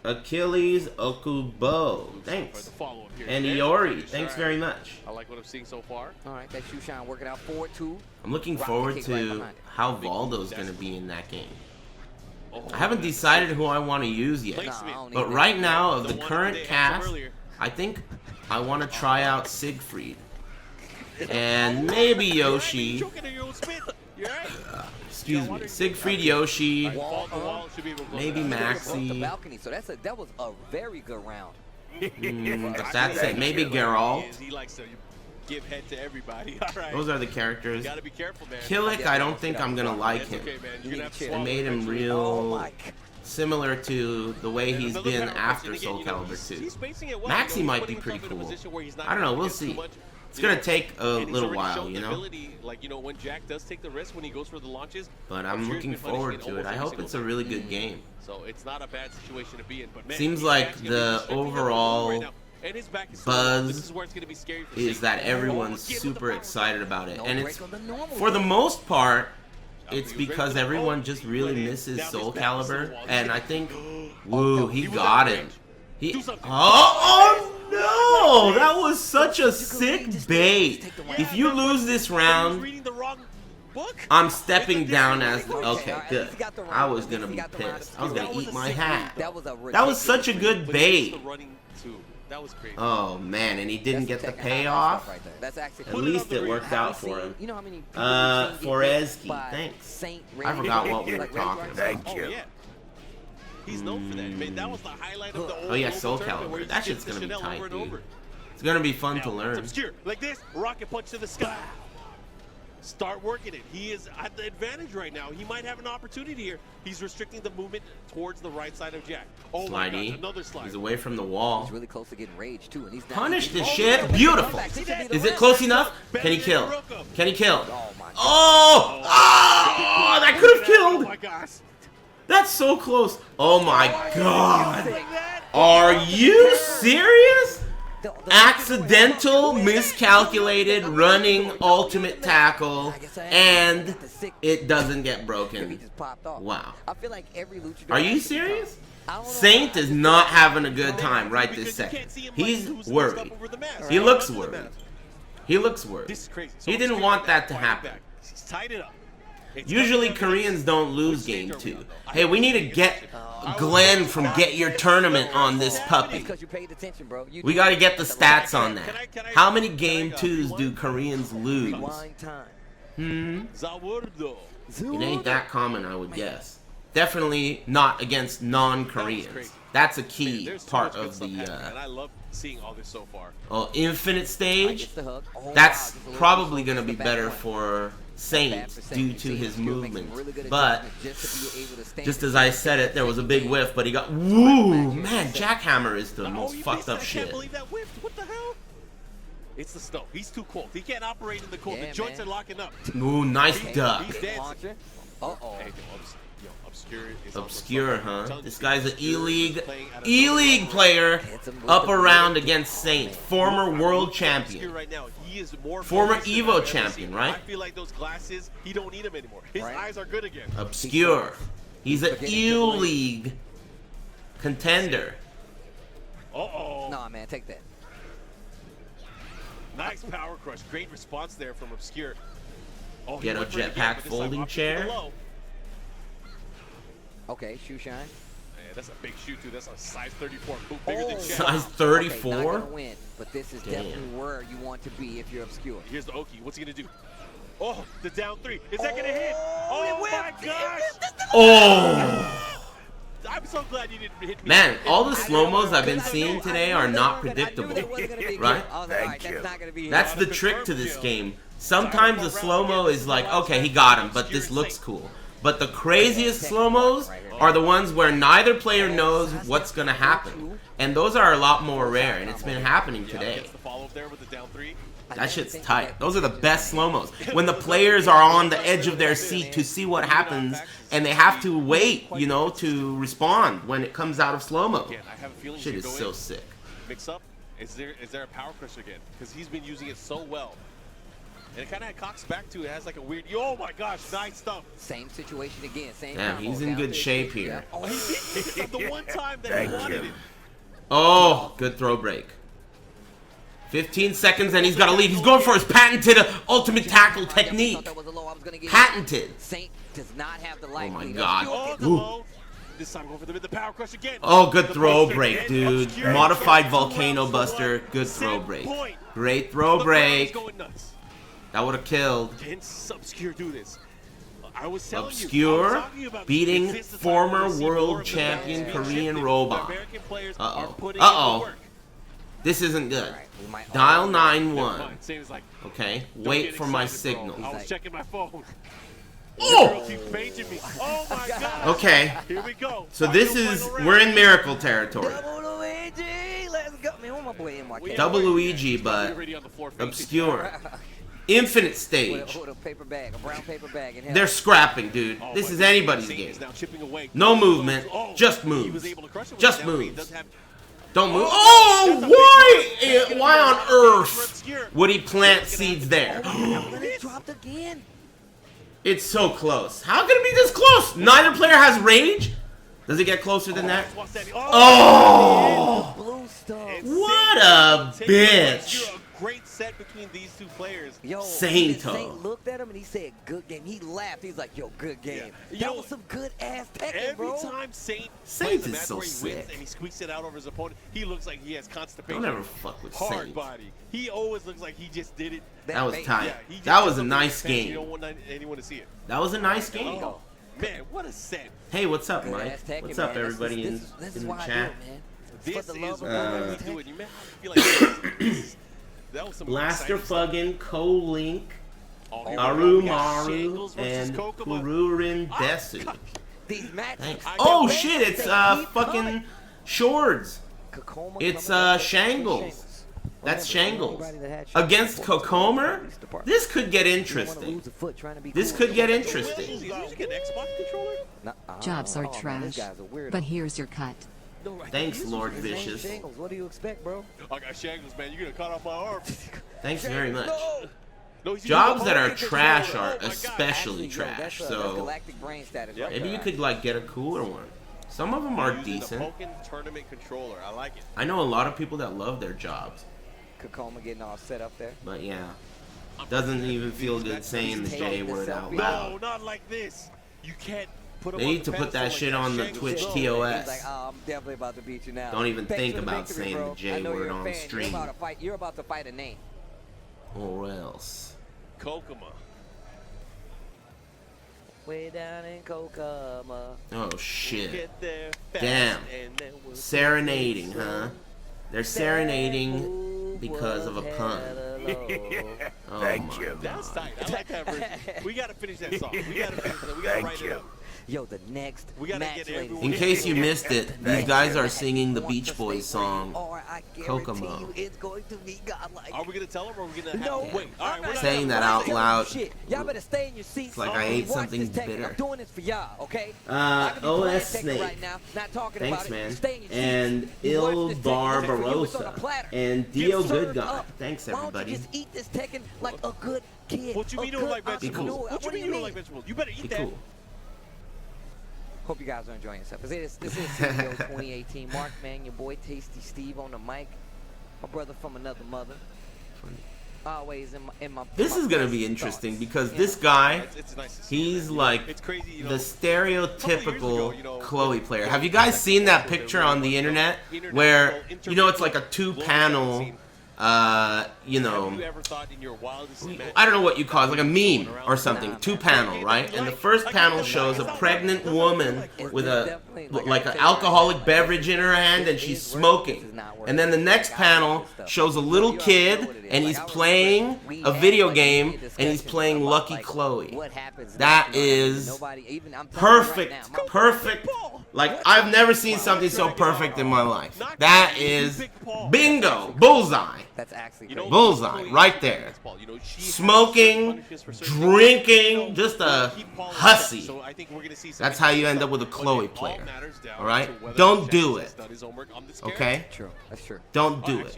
Achilles Okubo. For Thanks. the follow-up here. And There, Iori. finish. Thanks All very right. much. I like what I'm seeing so far. all right, that shoe shine working out 4-2. I'm looking Rocket forward kick right to behind it. how Valdo's gonna be in that game. Oh, I haven't decided who I want to use yet. Nah, I don't But need right that. now, of The the one current they had some cast, earlier. I think I want to try out Siegfried. And maybe Yoshi. You're choking on your own spit. You're right. Excuse me. Siegfried, Yoshi. Wall should be able to go Maybe down. Broke the Maxi. balcony, so that was a very good round. But that's it. Maybe Geralt. He likes to give head to everybody. All right. Those are the characters. You gotta be careful, man. Killick, I don't think I'm gonna like It's him. okay, man. You're gonna have to They They swallow made him eventually. Oh real my! similar to the way he's But look been at how after again, Soul you know, Calibur 2. he's spacing it well. Maxi You know, might he's be putting pretty himself in a cool. position where he's not I don't know, gonna we'll get too see. much, It's you gonna know, take a and he's little already while, shown you the know? ability, like, you know, when Jack does take the risk when he goes for the launches. But I'm Obscure's looking been punishing forward to it. almost I every hope single it's a time. really good game. So it's not a bad situation to be in. But man, Seems his like back's gonna be the stepping up overall right now. And his back is buzz this is where it's gonna be scary for Is Satan. that everyone's Oh, get with the super power. excited about it. No And break it's, on the normal for the one. most part, it's because everyone just really misses Soul Calibur, and I think, woo, he got him. Oh no! That was such a sick bait. If you lose this round, I'm stepping down as the... Okay, good. I was gonna be pissed. I was gonna eat my hat. That was such a good bait. Oh man, and he didn't get the payoff. At least it worked out for him. Forezki, thanks. I forgot what we were talking about. Thank you. He's known for that. Man, that was the highlight of the Oh yeah, Soul Calibur. That shit's gonna be tight, dude. It's gonna be fun to learn. Obscure like this, rocket punch to the sky. Start working it. He is at the advantage right now. He might have an opportunity here. He's restricting the movement towards the right side of Jack. Oh my God, another slide. He's away from the wall. He's really close to getting rage too, and he's Punish the shit. Beautiful. Is it close enough? Can he kill? Can he kill? Oh! Oh! That could have killed. Oh my gosh. That's so close. Oh my God. Are you serious? Accidental, miscalculated, running ultimate tackle, and it doesn't get broken. Wow. Are you serious? Saint is not having a good time right this second. He's worried. He looks worried. He looks worried. He didn't want that to happen. Usually Koreans don't lose game 2. Hey, we need to get Glenn from Get Your Tournament on this puppy. We gotta get the stats on that. How many game 2s do Koreans lose? It ain't that common, I would guess. Definitely not against non-Koreans. That's a key part of the infinite stage. That's probably gonna be better for Saint due to his movement, but just as I said it, there was a big whiff, but he got woo. Man, Jackhammer is the most fucked up shit. What the hell? It's the snow. He's too cold. He can't operate in the cold. The joints are locking up. Ooh, nice duck. Obscure, huh? This guy's an E-League player up around against Saint, former world champion. Former Evo champion, right? I feel like those glasses, he don't need them anymore. His eyes are good again. Obscure. He's an E-League contender. Nah, man, take that. Nice power crush. Great response there from Obscure. Get a jetpack folding chair. Okay, shoe shine. Man, that's a big shoe too. That's a size 34 boot, bigger than Jack. Size 34? Okay, not gonna win, but this is definitely where you want to be if you're Obscure. Here's the Oki. What's he gonna do? Oh, the down 3. Is that gonna hit? Oh my gosh! Oh! I'm so glad you didn't hit me. Man, all the slow-mos I've been seeing today are not predictable, right? Thank you. That's the trick to this game. Sometimes the slow-mo is like, okay, he got him, but this looks cool. But the craziest slow-mos are the ones where neither player knows what's going to happen. And those are a lot more rare, and it's been happening today. That shit's tight. Those are the best slow-mos. When the players are on the edge of their seat to see what happens, and they have to wait, you know, to respond when it comes out of slow-mo. Shit is so sick. Mix up? Is there a power crush again? Because he's been using it so well. And it kind of cocks back to it. Has like a weird, oh my gosh, nice stuff. Same situation again. Same. Damn, he's in good shape here. Oh, he did. The one time that he wanted it. Oh, good throw break. 15 seconds and he's got to lead. He's going for his patented ultimate tackle technique. Patented. Saint does not have the light. Oh my God. Ooh. This time going for the power crush again. Oh, good throw break, dude. Modified volcano buster. Good throw break. Great throw break. That would have killed. Can Obscure do this? I was telling Obscure beating former world champion Korean robot. Uh-oh. Uh-oh. This isn't good. Dial 9-1. Okay, wait for my signal. I was checking my phone. Oh! Oh my God. Okay. Here we go. So this is, we're in miracle territory. Double Luigi, but Obscure. Infinite stage. They're scrapping, dude. This is anybody's game. No movement, just moves. Just moves. Don't move. Oh, why on earth would he plant seeds there? It's so close. How can it be this close? Neither player has rage? Does it get closer than that? Oh! Blue stuff. What a bitch. Great set between these two players. Yo, Sainto. Saint looked at him and he said, "Good game." He laughed. He's like, "Yo, good game." Yeah. That was some good ass Tekken, Every bro. time Saint Saint plays a is match so where he sick. wins and he squeaks it out over his opponent, he looks like he has constipation. Don't ever fuck with Hard Saint. body. He always looks like he just did it. That was tight. Yeah, he just That did was a something nice with his pants. You game. don't want anyone to see it. That was a nice game. Oh, man, what a set. Hey, what's up, Good Mike? ass Tekken, What's up, man. everybody This is in the why I do chat? it, man. This For the is love of why Tekken. we do it. You man, I feel like that was some Blaster exciting Fuggin, Ko-Link, stuff. Oh, Arumaru, Shangles versus and Kokuma. Kururin Desu. These matches. Thanks. I Oh got shit, it's Keep fucking coming. Shords. Kokoma It's coming up Shangles. That's Remember, Shangles. anybody that had Against Shangles Kokomer? police department. This could get You wanna interesting. lose a foot trying to be This cool. could get Is interesting. he using an Xbox controller? Jobs are Oh, man, this trash. guy's a weirdo. But here's your cut. No, right. Thanks, Lord His name's Vicious. Shangles. What do you expect, bro? I got Shangles, man. You're gonna cut off my arm. Thanks very much. No, he's using Jobs the that are Vulcan trash controller. are Oh my God. especially Actually, yo, trash. that's So galactic brain status right maybe there. you could like get a cooler one. Some of them are Using the decent. Vulcan tournament controller. I like it. I know a lot of people that love their jobs, Kokoma getting all set up there. but yeah, doesn't even feel good saying the J word out No, loud. not like this. You can't put him They on need the to put that pedestal shit like on the Shangles Twitch did. TOS. He's like, oh, I'm definitely about to beat you now. Don't even Thanks think for the about victory, saying bro. the J I know word you're a on fan. stream. You're about to fight a name. Or else. Kokuma. Way down in Kokoma. Oh shit. Get there fast Damn. and then we'll Serenading, huh? They're serenading because of a pun. Oh Thank my you. That's God. tight. I like that version. We gotta finish that song. We gotta finish that. We gotta write it up. Yo, the next We gotta match, get ladies everyone- In and case you gentlemen. missed it, these guys are singing the Beach Boys song, Or I guarantee Kokomo. you it's going to be godlike. Are we gonna tell them or are we gonna have No, to wait? All right, we're not Saying gonna- that out loud. Shit. Y'all better stay in your seats. It's like I ate Watch something this Tekken. bitter. I'm doing this for y'all, okay? I could be OS playing Tekken Snake. right now, not talking Thanks, about it. man. Stay in your And seats. You watch Il this Tekken. It's for you. It's on a Barbarossa. platter. And Get Dio served Good Guy. up. Thanks, Why don't everybody. you just eat this Tekken like a good kid? What you a mean you don't good like vegetables? cool. What you mean you don't like vegetables? You better eat Be that. cool. Hope you guys are enjoying yourself. This is CEO 2018. Mark, man, your boy Tasty Steve on the mic. My brother from another mother. Always in my. This is gonna be interesting because this guy, It's nice to see. he's like It's crazy, you know. the stereotypical you know, Chloe player. Have you guys seen that picture on the internet where, you know, it's like a two-panel, you know, Have you ever thought in your wildest I don't know what you call it, like a meme or something, two-panel, right? And the first panel shows a pregnant woman with a like an alcoholic beverage in her hand and she's smoking. And then the next panel shows a little kid and he's playing a video game and he's playing Lucky Chloe. That is perfect, perfect. Like, I've never seen something so perfect in my life. That is bingo, bullseye. That's actually Bullseye, right there. Smoking, drinking, just a hussy. That's how you end up with a Chloe player. Alright? Don't do it. Okay? True. That's true. Don't do it.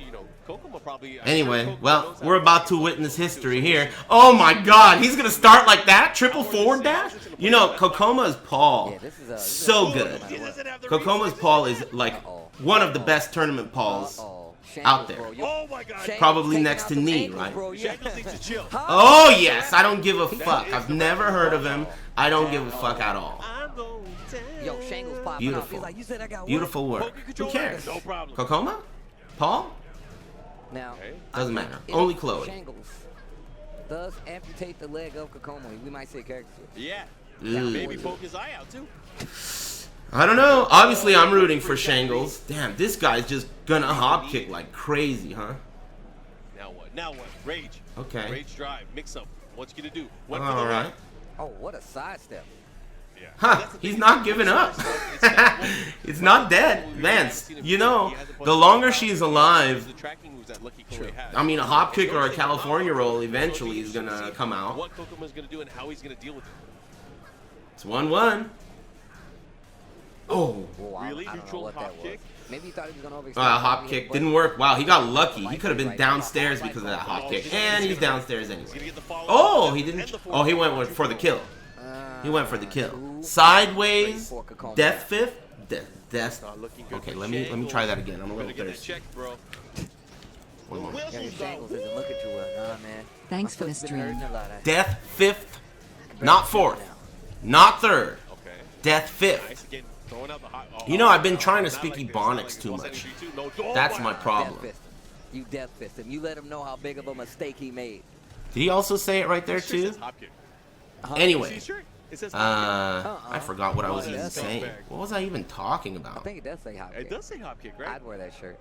Anyway, well, we're about to witness history here. Oh my god, he's gonna start like that? Triple forward dash? You know, Kokoma's Paul, so good. Kokoma's Paul is like one of the best tournament Pauls out there. Oh my God. Probably next to Knee, right? Shangles needs to chill. Oh yes, I don't give a fuck. I've never heard of him. I don't give a fuck at all. Yo, Shangles popping off. Beautiful. He's like, you said I got Beautiful work. Who cares? Kokoma? Paul? Now, Doesn't matter. if Only Chloe. Shangles does amputate the leg of Kokoma, we might see a character. Yeah. Ooh. Maybe poke his eye out too. I don't know. Obviously, I'm rooting for Shangles. Damn, this guy's just gonna hop kick like crazy, huh? Now what? Now what? Rage. Okay. Rage drive. Mix up. What's he gonna do? Went All right. Oh, what a sidestep. Yeah. Huh, he's not giving up. It's not dead. Man, you know, the longer she's alive, I mean, a hop kick or a California roll eventually is gonna come out. What Kokoma's gonna do and how he's gonna deal with it. It's 1-1. Oh. Whoa, Really? I don't know Neutral what hop that kick? was. Maybe he thought he was gonna overextend. Hop kick didn't work. Wow, he got lucky. He could have been downstairs because of that hop kick, and he's downstairs anyway. Oh, he didn't. Oh, he went for the kill. He went for the kill. Sideways, death fifth, death. Okay, let me try that again. I'm a little thirsty. One more. Thanks for the stream. Death fifth, not fourth, not third. Death fifth. You know, I've been trying to speak Ebonics too much. That's my problem. You death fist him. You let him know how big of a mistake he made. Did he also say it right there too? Anyway, I forgot what I was even saying. What was I even talking I about? think it does say hop kick. It does say hop kick, right? I'd wear that shirt.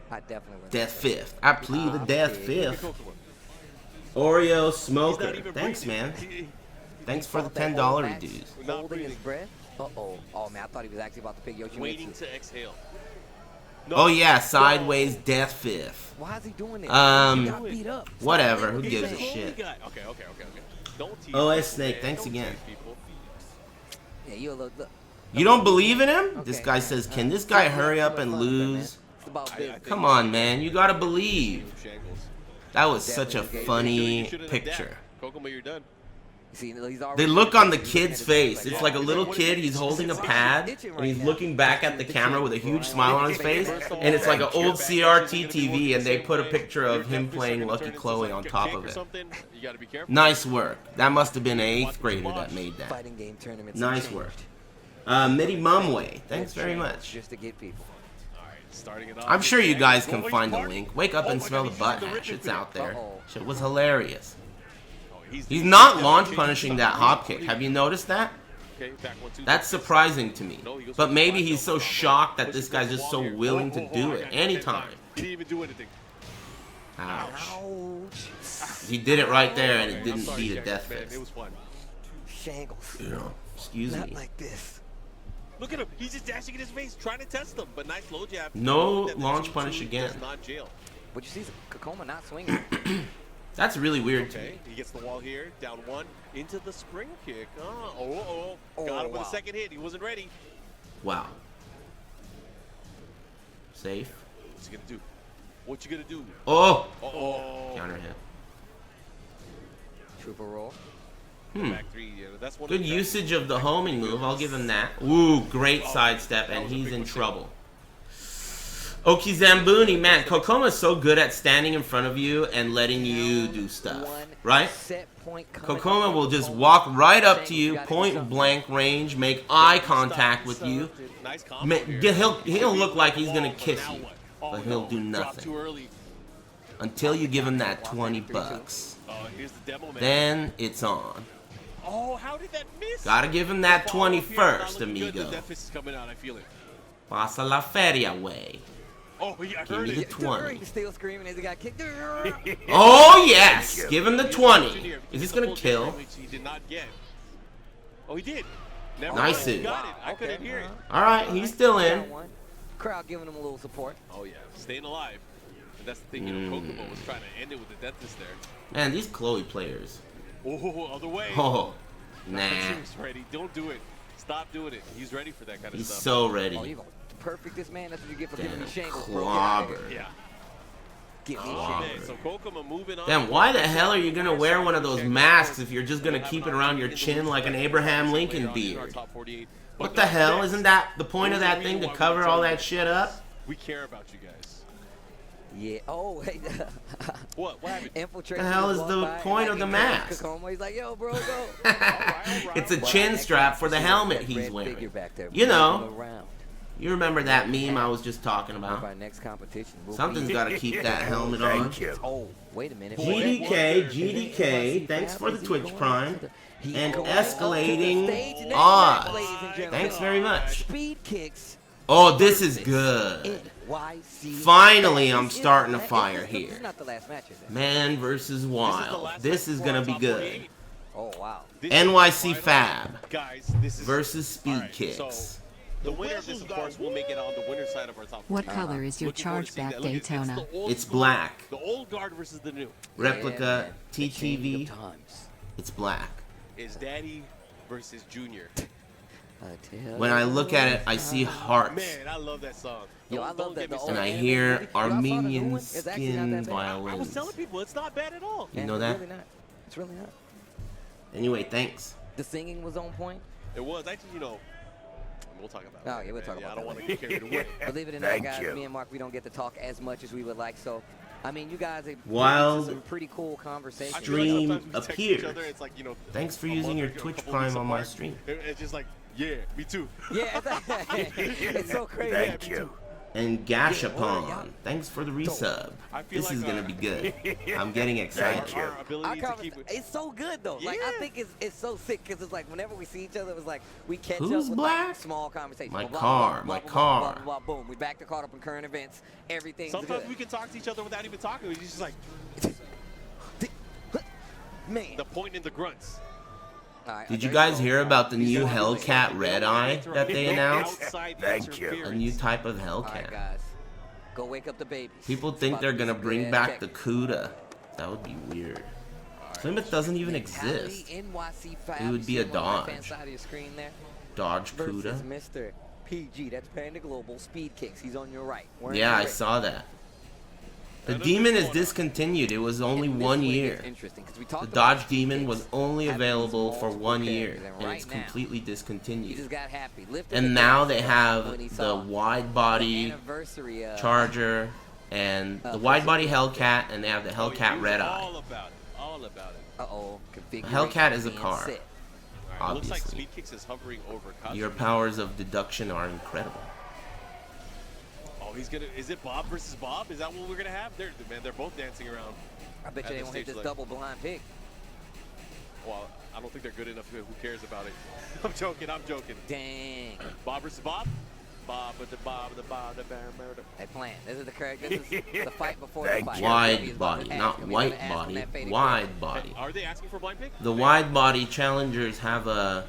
I definitely wear that Death shirt. fifth. I plead the death fifth. Oreo smoker. Thanks, man. Thanks for the $10 reduce. Holding his breath. Uh-oh. Oh, man, I thought he was actually about to pick Yoshimitsu. Waiting to exhale. Oh yeah, sideways death fifth. Why is he doing it? He got beat up. Whatever. Who gives a shit? Okay. Don't tease OS people, Snake, man. thanks Don't again. tease people. Yeah, you look. You don't believe in him? This Okay, guy says, "Can this guy hurry up and lose?" It's about business. Come on, man. You gotta believe. Shangles. That was such a You funny shouldn't picture. adapt. Kokomo, you're done. See, he's already The look on the kid's face. It's like a little kid. He's holding a pad and he's looking back at the camera with a huge smile on his face. And it's like an old CRT TV, and they put a picture of him playing Lucky Chloe on top of it. You gotta be careful. Nice work. That must have been an 8th grader that made that. fighting game tournaments. Nice work. Midi Mumway, thanks very much. Just to get people. Starting it off. I'm sure you guys can find the link. Wake up and smell the butt hash. It's out there. Shit was hilarious. He's not launch punishing that hop kick. Have you noticed that? That's surprising to me. But maybe he's so shocked that this guy's just so willing to do it anytime. He didn't even do anything. Ouch. He did it right there and it didn't beat a death fist. It was fun. Shangles. Excuse Not me. like this. Look at him. He's just dashing in his face, trying to test him. But nice low jab. No launch punish again. Not jail. But you see Kokoma not swinging. That's really weird to Okay, me. he gets the wall here, down one, into the spring kick. Got him with a second hit. He wasn't ready. Wow. Safe. What's he gonna do? What you gonna do? Oh! Oh, Counter hit. Trooper roll. back three. Yeah, that's one. Good of the usage of the homing move. I'll give him that. Ooh, great sidestep, and he's in trouble. Oki Zambuni, man, Kokoma's so good at standing in front of you and letting you do stuff, right? Kokoma will just walk right up to you, point blank range, make eye contact with you. He'll look like he's gonna kiss you, but he'll do nothing until you give him that 20 bucks. Then it's on. Oh, how did that miss? Gotta give him that 20 first, amigo. The deficit is coming out. I feel it. Pasa la feria way. Oh, yeah, I Give heard me the it. 20. Still screaming as he got kicked. Oh, yes! Give him the 20. Is this gonna kill? He did not get. Oh, he did. Never Nice. mind. Got it. I couldn't hear it. Alright, he's still in. Crowd giving him a little support. Oh, yeah. Staying alive. And that's the thing, you know, Kokomo was trying to end it with the deathless there. Man, these Chloe players. Oh, other way. Oh, nah. He's ready. Don't do it. Stop doing it. He's ready for that kind of He's stuff. so Oh, ready. you go perfect this man. That's what you get for giving me Damn, shingles, bro. clobber. Yeah. Give me Oh, shingles. man. So Kokomo moving on. Damn, why the hell are you gonna wear one of those masks if you're just gonna keep it around your chin like an Abraham Lincoln beard? What the hell? Isn't that the point of that thing, to cover all that shit up? We care about you guys. Yeah. Oh, hey. What happened? Infiltration. The hell is the point of the mask? He's like, yo, bro, go. It's a chin strap for the helmet he's wearing. You know, you remember that meme I was just talking about? Our next competition. Something's got to keep that helmet on. Oh, wait a minute. GDK, thanks for the Twitch Prime. And escalating odds. Thanks very much. Speed kicks. Oh, this is good. Finally, I'm starting a fire This here. is not the last match, is it? Man versus Wild. This is gonna be good. Oh, wow. NYC Fab Guys, this is versus Speed Alright, Kicks. So the winner of this, of course, will make it on the winner's side of our top. What color is your Looking forward to seeing chargeback that. Look, Daytona? the old It's school- black. The old guard versus the new. Replica The changing TTV. of times. It's black. Is Daddy versus Junior. When I look at it, I see hearts. Man, I love that song. Yo, I love that. And I hear Armenian skin violins. I was telling people it's not bad at all. You know that? It's really not. Anyway, thanks. The singing was on point. It was actually, we'll talk about it. Oh, yeah, we'll talk about I that don't want to later. get carried away. Believe it or not, guys, me and Mark, we don't get to talk as much as we would like. So, I mean, you guys have Wild some pretty cool conversations. Stream sometimes we text appears. each other, it's like, Thanks for a using month your ago, a Twitch couple Prime weeks on my apart. stream. It's just like, yeah, me too. Yeah, it's so crazy. Thank you. And Gashapon, thanks for the resub. I feel This like is gonna be good. I'm getting excited. Our ability to keep it. It's so good though. Like I Yeah. think it's so sick because it's like whenever we see each other, it was like we catch Who's up with black? like small conversations. My Blah, blah, car, blah, my blah, blah, car. Blah, blah, blah, boom. We back to caught up in current events. Everything's Sometimes good. we can talk to each other without even talking. It's just like Man. the point in the grunts. All right, Did you there guys go. hear about the new Hellcat Red Eye that they announced? Outside Thank you. A new type of All right, Hellcat. guys. Go wake up the babies. People think they're gonna bring Yeah, back check. the CUDA. That would be weird. Plymouth doesn't even exist. NYC It would be a on the right-hand Dodge. side of your screen there. Dodge Versus CUDA. Mr. PG. That's Panda Global Speed Kicks. He's on your right. Wearing Yeah, the I red. saw that. The Demon is discontinued. It was only And this 1 one gets year. interesting, 'cause we The talked about Dodge Speed Demon Kicks was only having available these for 1 year, multiple and characters, it's right now, completely He just discontinued. got happy. Lifted And the now gas they when have he the saw wide the body anniversary, Charger and the wide body Hellcat, and they have the Hellcat Red Eye. All about it. All about it. Uh-oh. Hellcat is a being car. set. All right, looks like Obviously. Speed Kicks is hovering over Cosplay. Your powers of deduction are incredible. Oh, he's gonna. Is it Bob versus Bob? Is that what we're gonna have? They're both dancing around. I bet At you they the won't hit stage this like- double blind pig. Well, I don't think they're good enough. Who cares about it? I'm joking. I'm joking. Dang. Bob versus Bob. Bob with the Bob, the Bob, the Bob, the They playing. This is the correct. This is the fight before the Thank fight. you. Wide body, not white body. Wide body. Are they asking for blind pick? The wide body Challengers have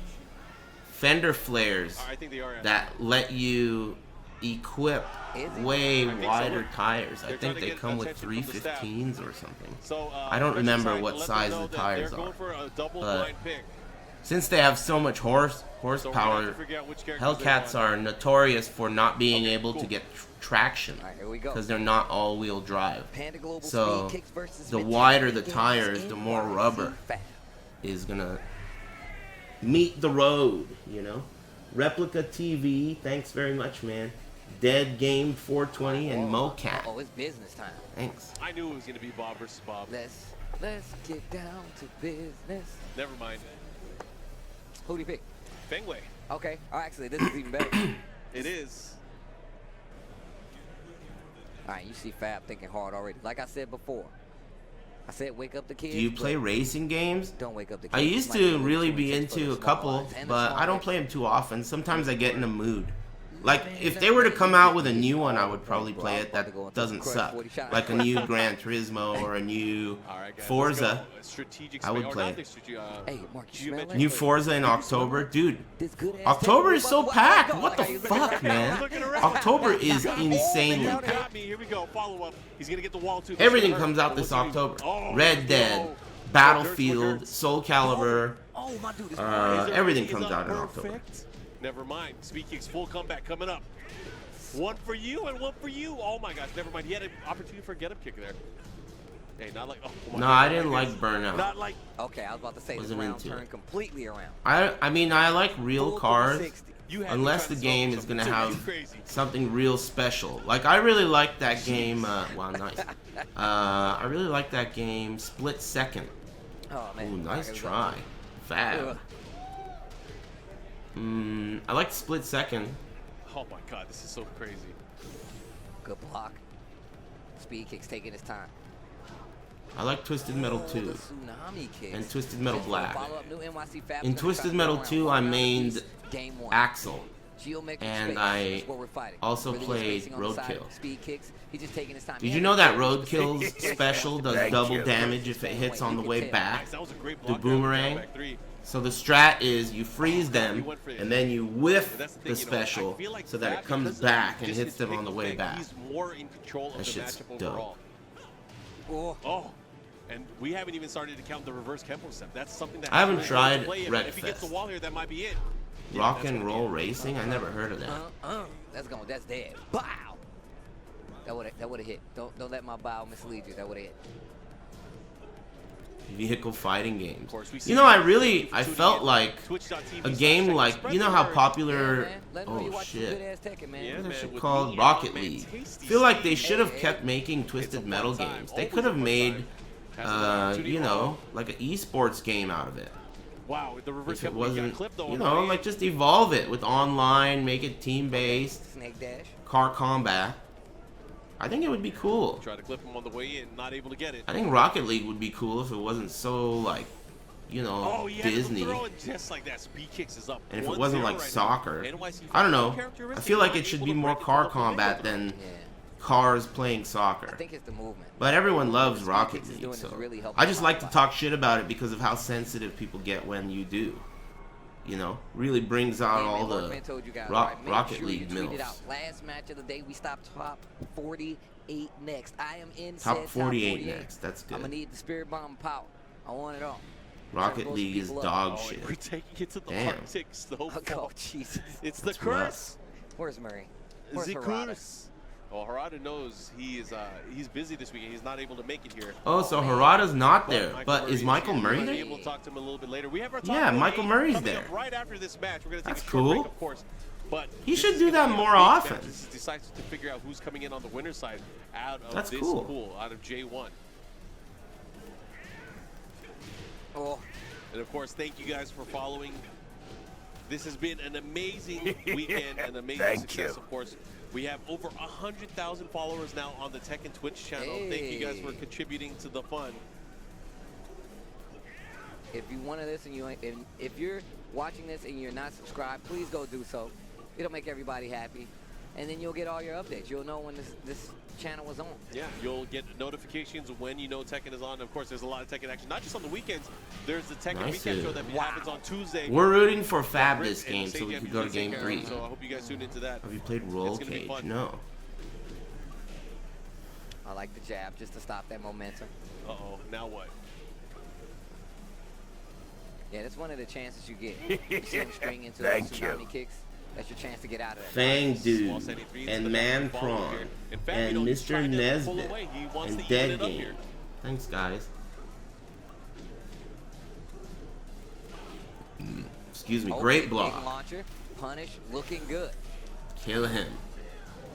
fender flares I think they are. that let you equip Is it? way I think so. wider tires. I They're think trying to they get come with attention from the staff. 315s or something. So, I don't Richard remember Stein what let them size know the that tires they're going are. for a double But blind pick. Since they have so much So we're gonna have horsepower, to figure out which characters they Hellcats want. are notorious for not being Okay, able cool. to get traction All right, here we go. because they're not all-wheel drive. Panda Global So, Speed Kicks versus the Mr. wider the Games tires, the more NYC rubber. Fab. Is gonna meet the road, you know. Replica TV, thanks very much, man. Dead Game 420 and MoCat. Oh, it's business time. Thanks. I knew it was gonna be Bob versus Bob. Let's get down to business. Never mind. Who do you pick? Fenway. Okay. Oh, actually, this is even better. It is. All right, you see Fab thinking hard already. Like I said before, I said wake up the kids. Do you but play racing games? Don't wake up the kids. I used Might to be really too be intense for the into a small couple, ones and the but small I don't ones. play them too often. Sometimes I get in a mood. Like, if they were to come out with a new one, I would probably play it that doesn't suck. Like a new Gran Turismo or a new All right, guys. Forza. Let's go. Strategic I would space- or play not it. the strate- Hey, Mark, you smell geometric- that? New Forza in October. Dude, This good ass October table, is so what- packed. what- What the like, fuck, man? Looking around. October is Got me. insanely Oh, packed. got me. Here we go. Follow up. He's gonna get the wall too. Everything comes out this What's he do? October. Oh, Red Dead, no. Battlefield, Soul Calibur. Oh, my dude is Everything Is comes it out in October. perfect? Never mind. Speed Kicks full comeback coming up. One for you and one for you. Oh my gosh, never mind. He had an opportunity for a get-up kick there. Hey, not like. Oh my No, God. I didn't like Burnout. Not like. Okay, I was about to say this Wasn't round into turned it. completely around. I mean, I like real Full cars. 360. You had Unless to the try to game solve is gonna something. have Crazy. something real special. Like, I really like that game. Wow, nice. I really like that game, Split Second. Oh man. Ooh, nice Alright, try. Fab. I like Split Second. Oh my God, this is so crazy. Good block. Speed Kicks taking his time. I like Twisted Metal Oh, 2. the tsunami kicks. And Twisted Metal Black. Follow-up new NYC Fab In is gonna Twisted try to Metal go around 2, one I round mained apiece. Game one. Axel. Geometric And space I is what we're fighting. also Really played racing on the side, Roadkill. Speed Kicks. He's just taking his time. Did He you had know a that very Roadkill's specific special does Thank double you. damage if it hits on the way back? Nice, that was a great The block. boomerang. Back three. So the strat is you freeze them, and then you whiff But that's thing, the you know, I special feel like so that it Fab, comes because of back and just hits his them big on the way thing, back. He's more in control of That the shit's matchup dope. overall. Oh, Oh, and we haven't even started to count the reverse Kempo step. That's something that I haven't has to tried play. If he gets the Wreckfest. wall here, that might be it. Rock and roll racing? I never heard of that. That's dead. Bow. That would have hit. Don't let my bow mislead you. That would have hit. Vehicle fighting games. You know, I felt like a game like, you know how popular, oh shit, what is it called? Rocket League. I feel like they should have kept making Twisted Metal games. They could have made, you know, like an esports game out of it. Wow, the reverse if it wasn't, you know, like just evolve it with online, make it team-based, Snake dash, car combat. I think it would be cool. Try to clip him on the way in, not able to get it. I think Rocket League would be cool if it wasn't so like, you know, Disney. Just like that, speed kicks is up. And if it wasn't like soccer, I don't know. I feel like it should be more car combat than cars playing soccer. I think it's the movement. But everyone loves Rocket League, so I just like to talk shit about it because of how sensitive people get when you do. You know, really brings out all the Rocket League milfs. Last match of the day, we stopped top 48 next. I am in top 48 next. That's good. I'm gonna need the spirit bomb power. I want it all. Rocket League is dog shit. We're taking it to the Damn. Arctics. Oh Jesus! It's the curse. Where's Murray? Where's Harada? Well, Harada knows he's busy this weekend. He's not able to make it here. Oh, so Harada's not there. But is Michael Murray there? We'll be able to talk to him a little bit later. We have our top yeah, Michael Murray's coming there. Up right after this match, we're gonna take That's a short cool. break, of course. But he should do that more often. This is decisive to figure out who's coming in on the winner's side out of That's this cool. pool, out of J1. Oh. And of course, thank you guys for following. This has been an amazing weekend, an amazing success, of course. We have over 100,000 followers now on the Tekken Twitch channel. Hey. Thank you guys for contributing to the fun. If you wanted this and if you're watching this and you're not subscribed, please go do so. It'll make everybody happy, and then you'll get all your updates. You'll know when this channel is on. Yeah, you'll get notifications when you know Tekken is on. Of course, there's a lot of Tekken action, not just on the weekends. There's the Tekken weekend show that happens on Tuesday. We're rooting for Fab this game so we can go to game 3. So I hope you guys tune into that. Have you played Roll Cage? No. I like the jab just to stop that momentum. Uh-oh, now what? Yeah, that's one of the chances you get. You see him string into those tsunami kicks. That's your chance to get out of that. Fang Dude, and Man Prawn, and Mr. Nesbitt, and Dead Game. Thanks, guys. Excuse me, great block. Launcher, punish, looking good. Kill him.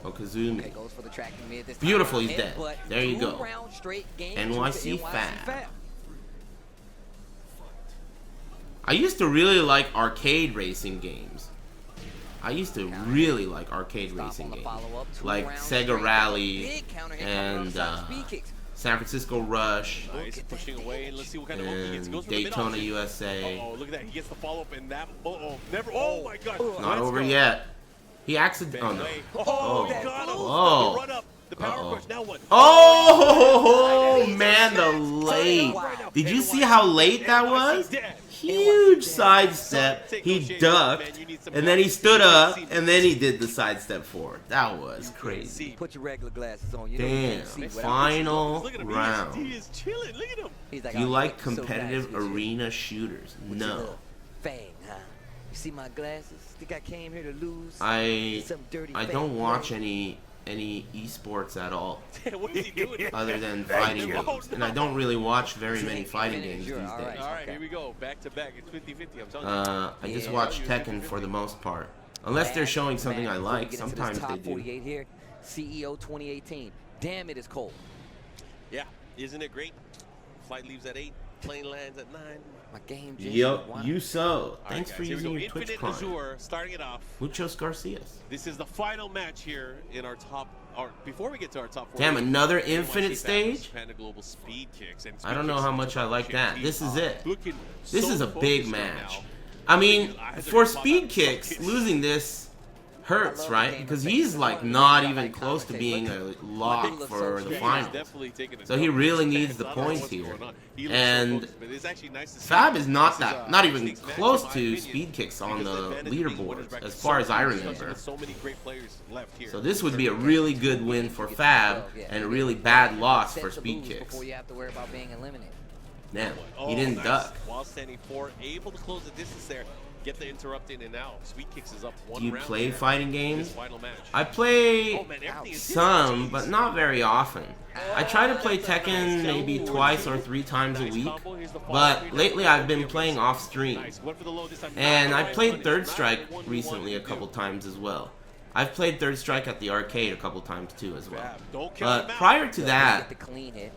Okazumi. Okay, goes for the tracking mid this Beautiful, time. he's dead. There you go. NYC Fab. I used to really like arcade racing games. I used to really like arcade racing games, like Sega Rally and San Francisco Rush Pushing away. Let's see what kind of he gets. Goes Daytona USA. Oh, look at that! He gets the follow up, and that. Never. Oh my God! Not over yet. He accidentally. Oh no. Oh, got him. The run up. The power push. Now what? Oh man, the late. Did you see how late that was? Huge sidestep. He ducked, and then he stood up, and then he did the sidestep forward. That was crazy. Put your regular glasses on. You damn. Final round. He is chilling. Look at him. He's like, you like competitive arena shooters? No. Fang, huh? You see my glasses? Think I came here to lose? I don't watch any esports at all. What is he doing? Other than fighting games. And I don't really watch very many fighting games these days. All right, here we go. Back to back. It's 50-50. I'm telling you. I just watch Tekken for the most part. Unless they're showing something I like. Sometimes they do. 48 here. CEO 2018. Damn, it is cold. Yeah, isn't it great? Flight leaves at 8. Plane lands at 9. My game. Yo, you so. Thanks for using your Twitch Infinite Prime. Azure, starting it off. Muchos Garcias. This is the final match here in our top. Before we get to our top 4. Damn, another infinite stage? Global speed kicks and I don't know how much I like that. This is it. This so is a big focused right match. now. I mean, for speed kicks, losing this hurts, right? Because he's like not even close to being a lock for the finals. So he really needs the points here. And Fab is not even close to speed kicks on the leaderboard, as far as I remember. So this would be a really good win for Fab and a really bad loss for speed kicks. Before you have to worry about being eliminated. Damn, he didn't duck. While standing 4, able to close the distance there. get the interrupt in, and now Sweet Kicks is up one Do you round play here fighting in games? this final match. I play Oh, man, everything is some, jeez. but not very often. I try to play Tekken maybe twice or 3 times a Nice week, combo. Here's the follow. but lately I've been playing off stream. Nice. Went for the low this time. And I Not played one, Third not Strike one, recently a one, couple two. times as well. I've played Third Strike at the arcade a couple times too as well. Don't count him But out. prior to that, Get the clean hit.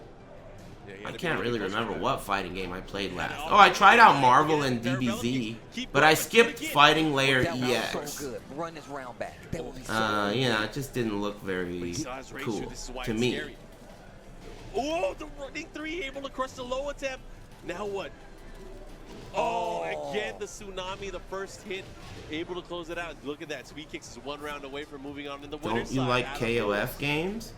Yeah, he had I to be can't really close to remember that. what fighting game I played last. Oh, I tried out Marvel and DBZ, but I skipped Fighting Layer That was EX. so good. Run this round back. That would be so Yeah, it just didn't look very cool to me. Oh, the running 3 able to crush the low attempt. Now what? Oh, again, the tsunami, the first hit, able to close it out. Look at that. Sweet Kicks is 1 round away from moving on in the winner's Don't you side. like Adam KOF Lewis. games?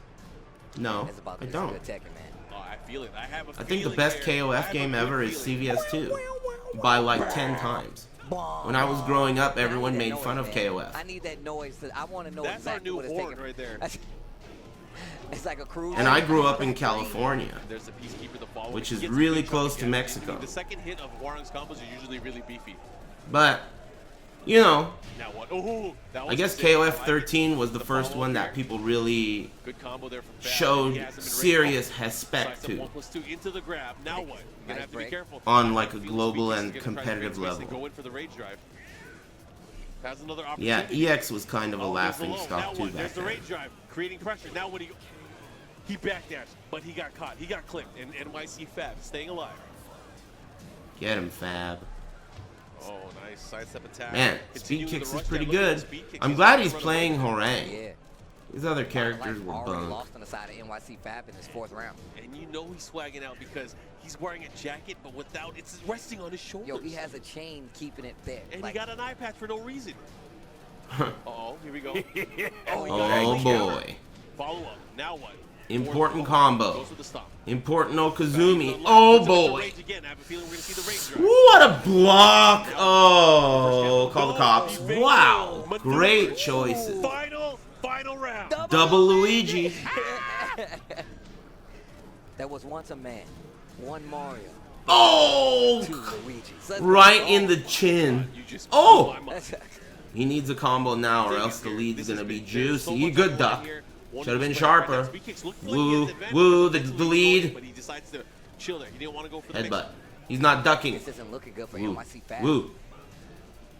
No, It's about I this don't. good Tekken, man. Oh, I feel it. I have a I think the feeling best here. I have KOF a game good ever is feeling. CVS2 by like 10 times. When I was growing up, everyone made fun of KOF. I need that noise. I want to know That's exactly our what new it's horn taking. right there. It's like a cruise. And I grew up in California, There's the Peacekeeper, the follow. which He is gets a really big close chunk to again. Mexico. The second hit of Warren's combos are usually really beefy. but you know, Now what? Oh, that was I guess sick. I like KOF it. 13 was the The first follow one up that here. people really Good combo there from Fab. showed He hasn't been serious ready. respect Sidestep to 1+2 into the grab. Now what? You're gonna have to be break. careful. on like a I feel global Sweet Kicks and is gonna try to competitive create space and level. Go in for the rage drive. Has another Yeah, opportunity. EX was kind of a Oh, there's the laughing low. stock Now too what? There's back the then. rage drive, creating pressure. Now what he backdashed, but he got caught. He got clipped. And NYC Fab staying alive. Get him, Fab. Oh, nice sidestep attack. Man, Continuing Speed Kicks the is rush pretty there. Look at good. the Speed Kicks. I'm He's glad on he's the run playing away. Horang. Yeah. These other characters were already bunk. lost on the side of NYC Fab in his 4th round. And you know he's swagging out because he's wearing a jacket, but without it's resting on his shoulders. Yo, he has a chain keeping it there. And like, he got an eye patch for no reason. Uh-oh, here we go. Oh, Oh boy. Follow up. Now what? Important Goes combo. with the stop. Important Okazumi. Oh boy. Rage again. I have a feeling we're gonna see the rage drive. What a block! Oh, call the cops. Wow. Great choices. Final round. Double Luigi. That was once a man, one Mario, Oh! two Luigi. So- Right in the chin. You just Oh! blew my mind. He needs a combo now or else the lead's gonna be juicy. Good duck. Should have been sharper. Woo, woo, the lead. But he decides to chill there. He didn't want to go for the mix. Headbutt. He's not ducking. This isn't looking good for Woo. NYC Fab. Woo.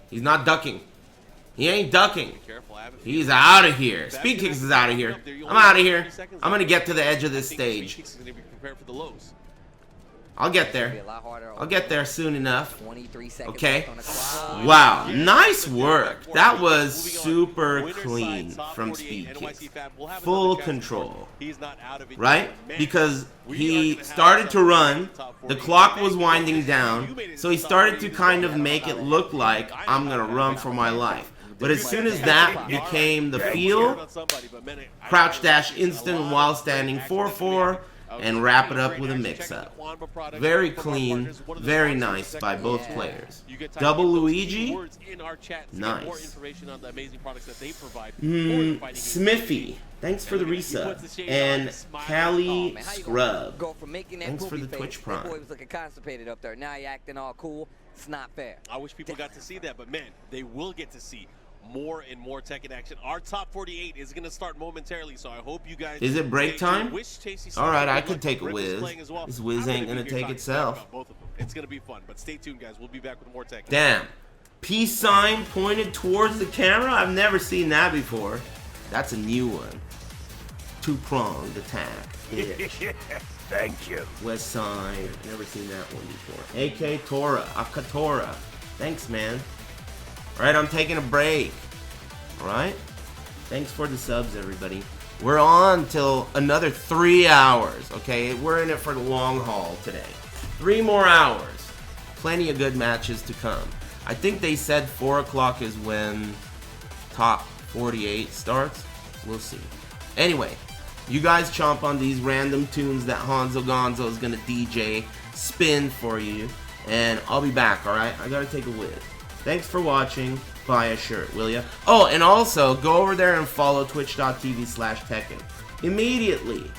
He's not ducking. He ain't ducking. Careful, Abbott. He's out of here. Speed Kicks is out of here. I'm out of here. I'm gonna get to the edge of this I think Speed stage. Kicks is gonna be prepared for the lows. I'll get Be a there. lot harder. I'll get there soon enough. 23 seconds Okay. left on the clock. Wow, nice work. That was super clean from Speed Kicks. Full control, He's not out of it. right? Man, Because we are he gonna have started to something run, in top the 40. clock was You winding made down, it so he to top started 40. to kind of make it look like I'm gonna run for my life. But as soon as that became the feel, crouch dash instant while standing 4-4, and wrap it up with a mix-up. Very clean, very nice by both players. Double Luigi, nice. Smithy, thanks for the resub. And Callie Scrub, Go from making that thanks for poopy the Twitch face. Prime. That boy was looking constipated up there. Now he acting all cool. It's not fair. I wish people got to see that, but man, they will get to see more and more Tekken action. Our top 48 is going to start momentarily, so I hope you guys. Is it break stay tuned. time? Wish Chasey All right, Sniper I good could luck. take a Rip is whiz. playing as well. This whiz I'm ain't gonna gonna be here take talking itself. about both of them. It's going to be fun, but stay tuned, guys. We'll be back with more Tekken. Damn. Peace sign pointed towards the camera? I've never seen that before. That's a new one. Two-pronged attack. Bitch. Thank you. West side. Never seen that one before. AK Tora. Akatora. Thanks, man. Alright, I'm taking a break. Alright? Thanks for the subs, everybody. We're on till another 3 hours, okay? We're in it for the long haul today. 3 more hours. Plenty of good matches to come. I think they said 4 o'clock is when top 48 starts. We'll see. Anyway, you guys chomp on these random tunes that Hanzo Gonzo is gonna DJ spin for you. And I'll be back, alright? I gotta take a whiz. Thanks for watching. Buy a shirt, will ya? Oh, and also, go over there and follow twitch.tv/Tekken. Immediately.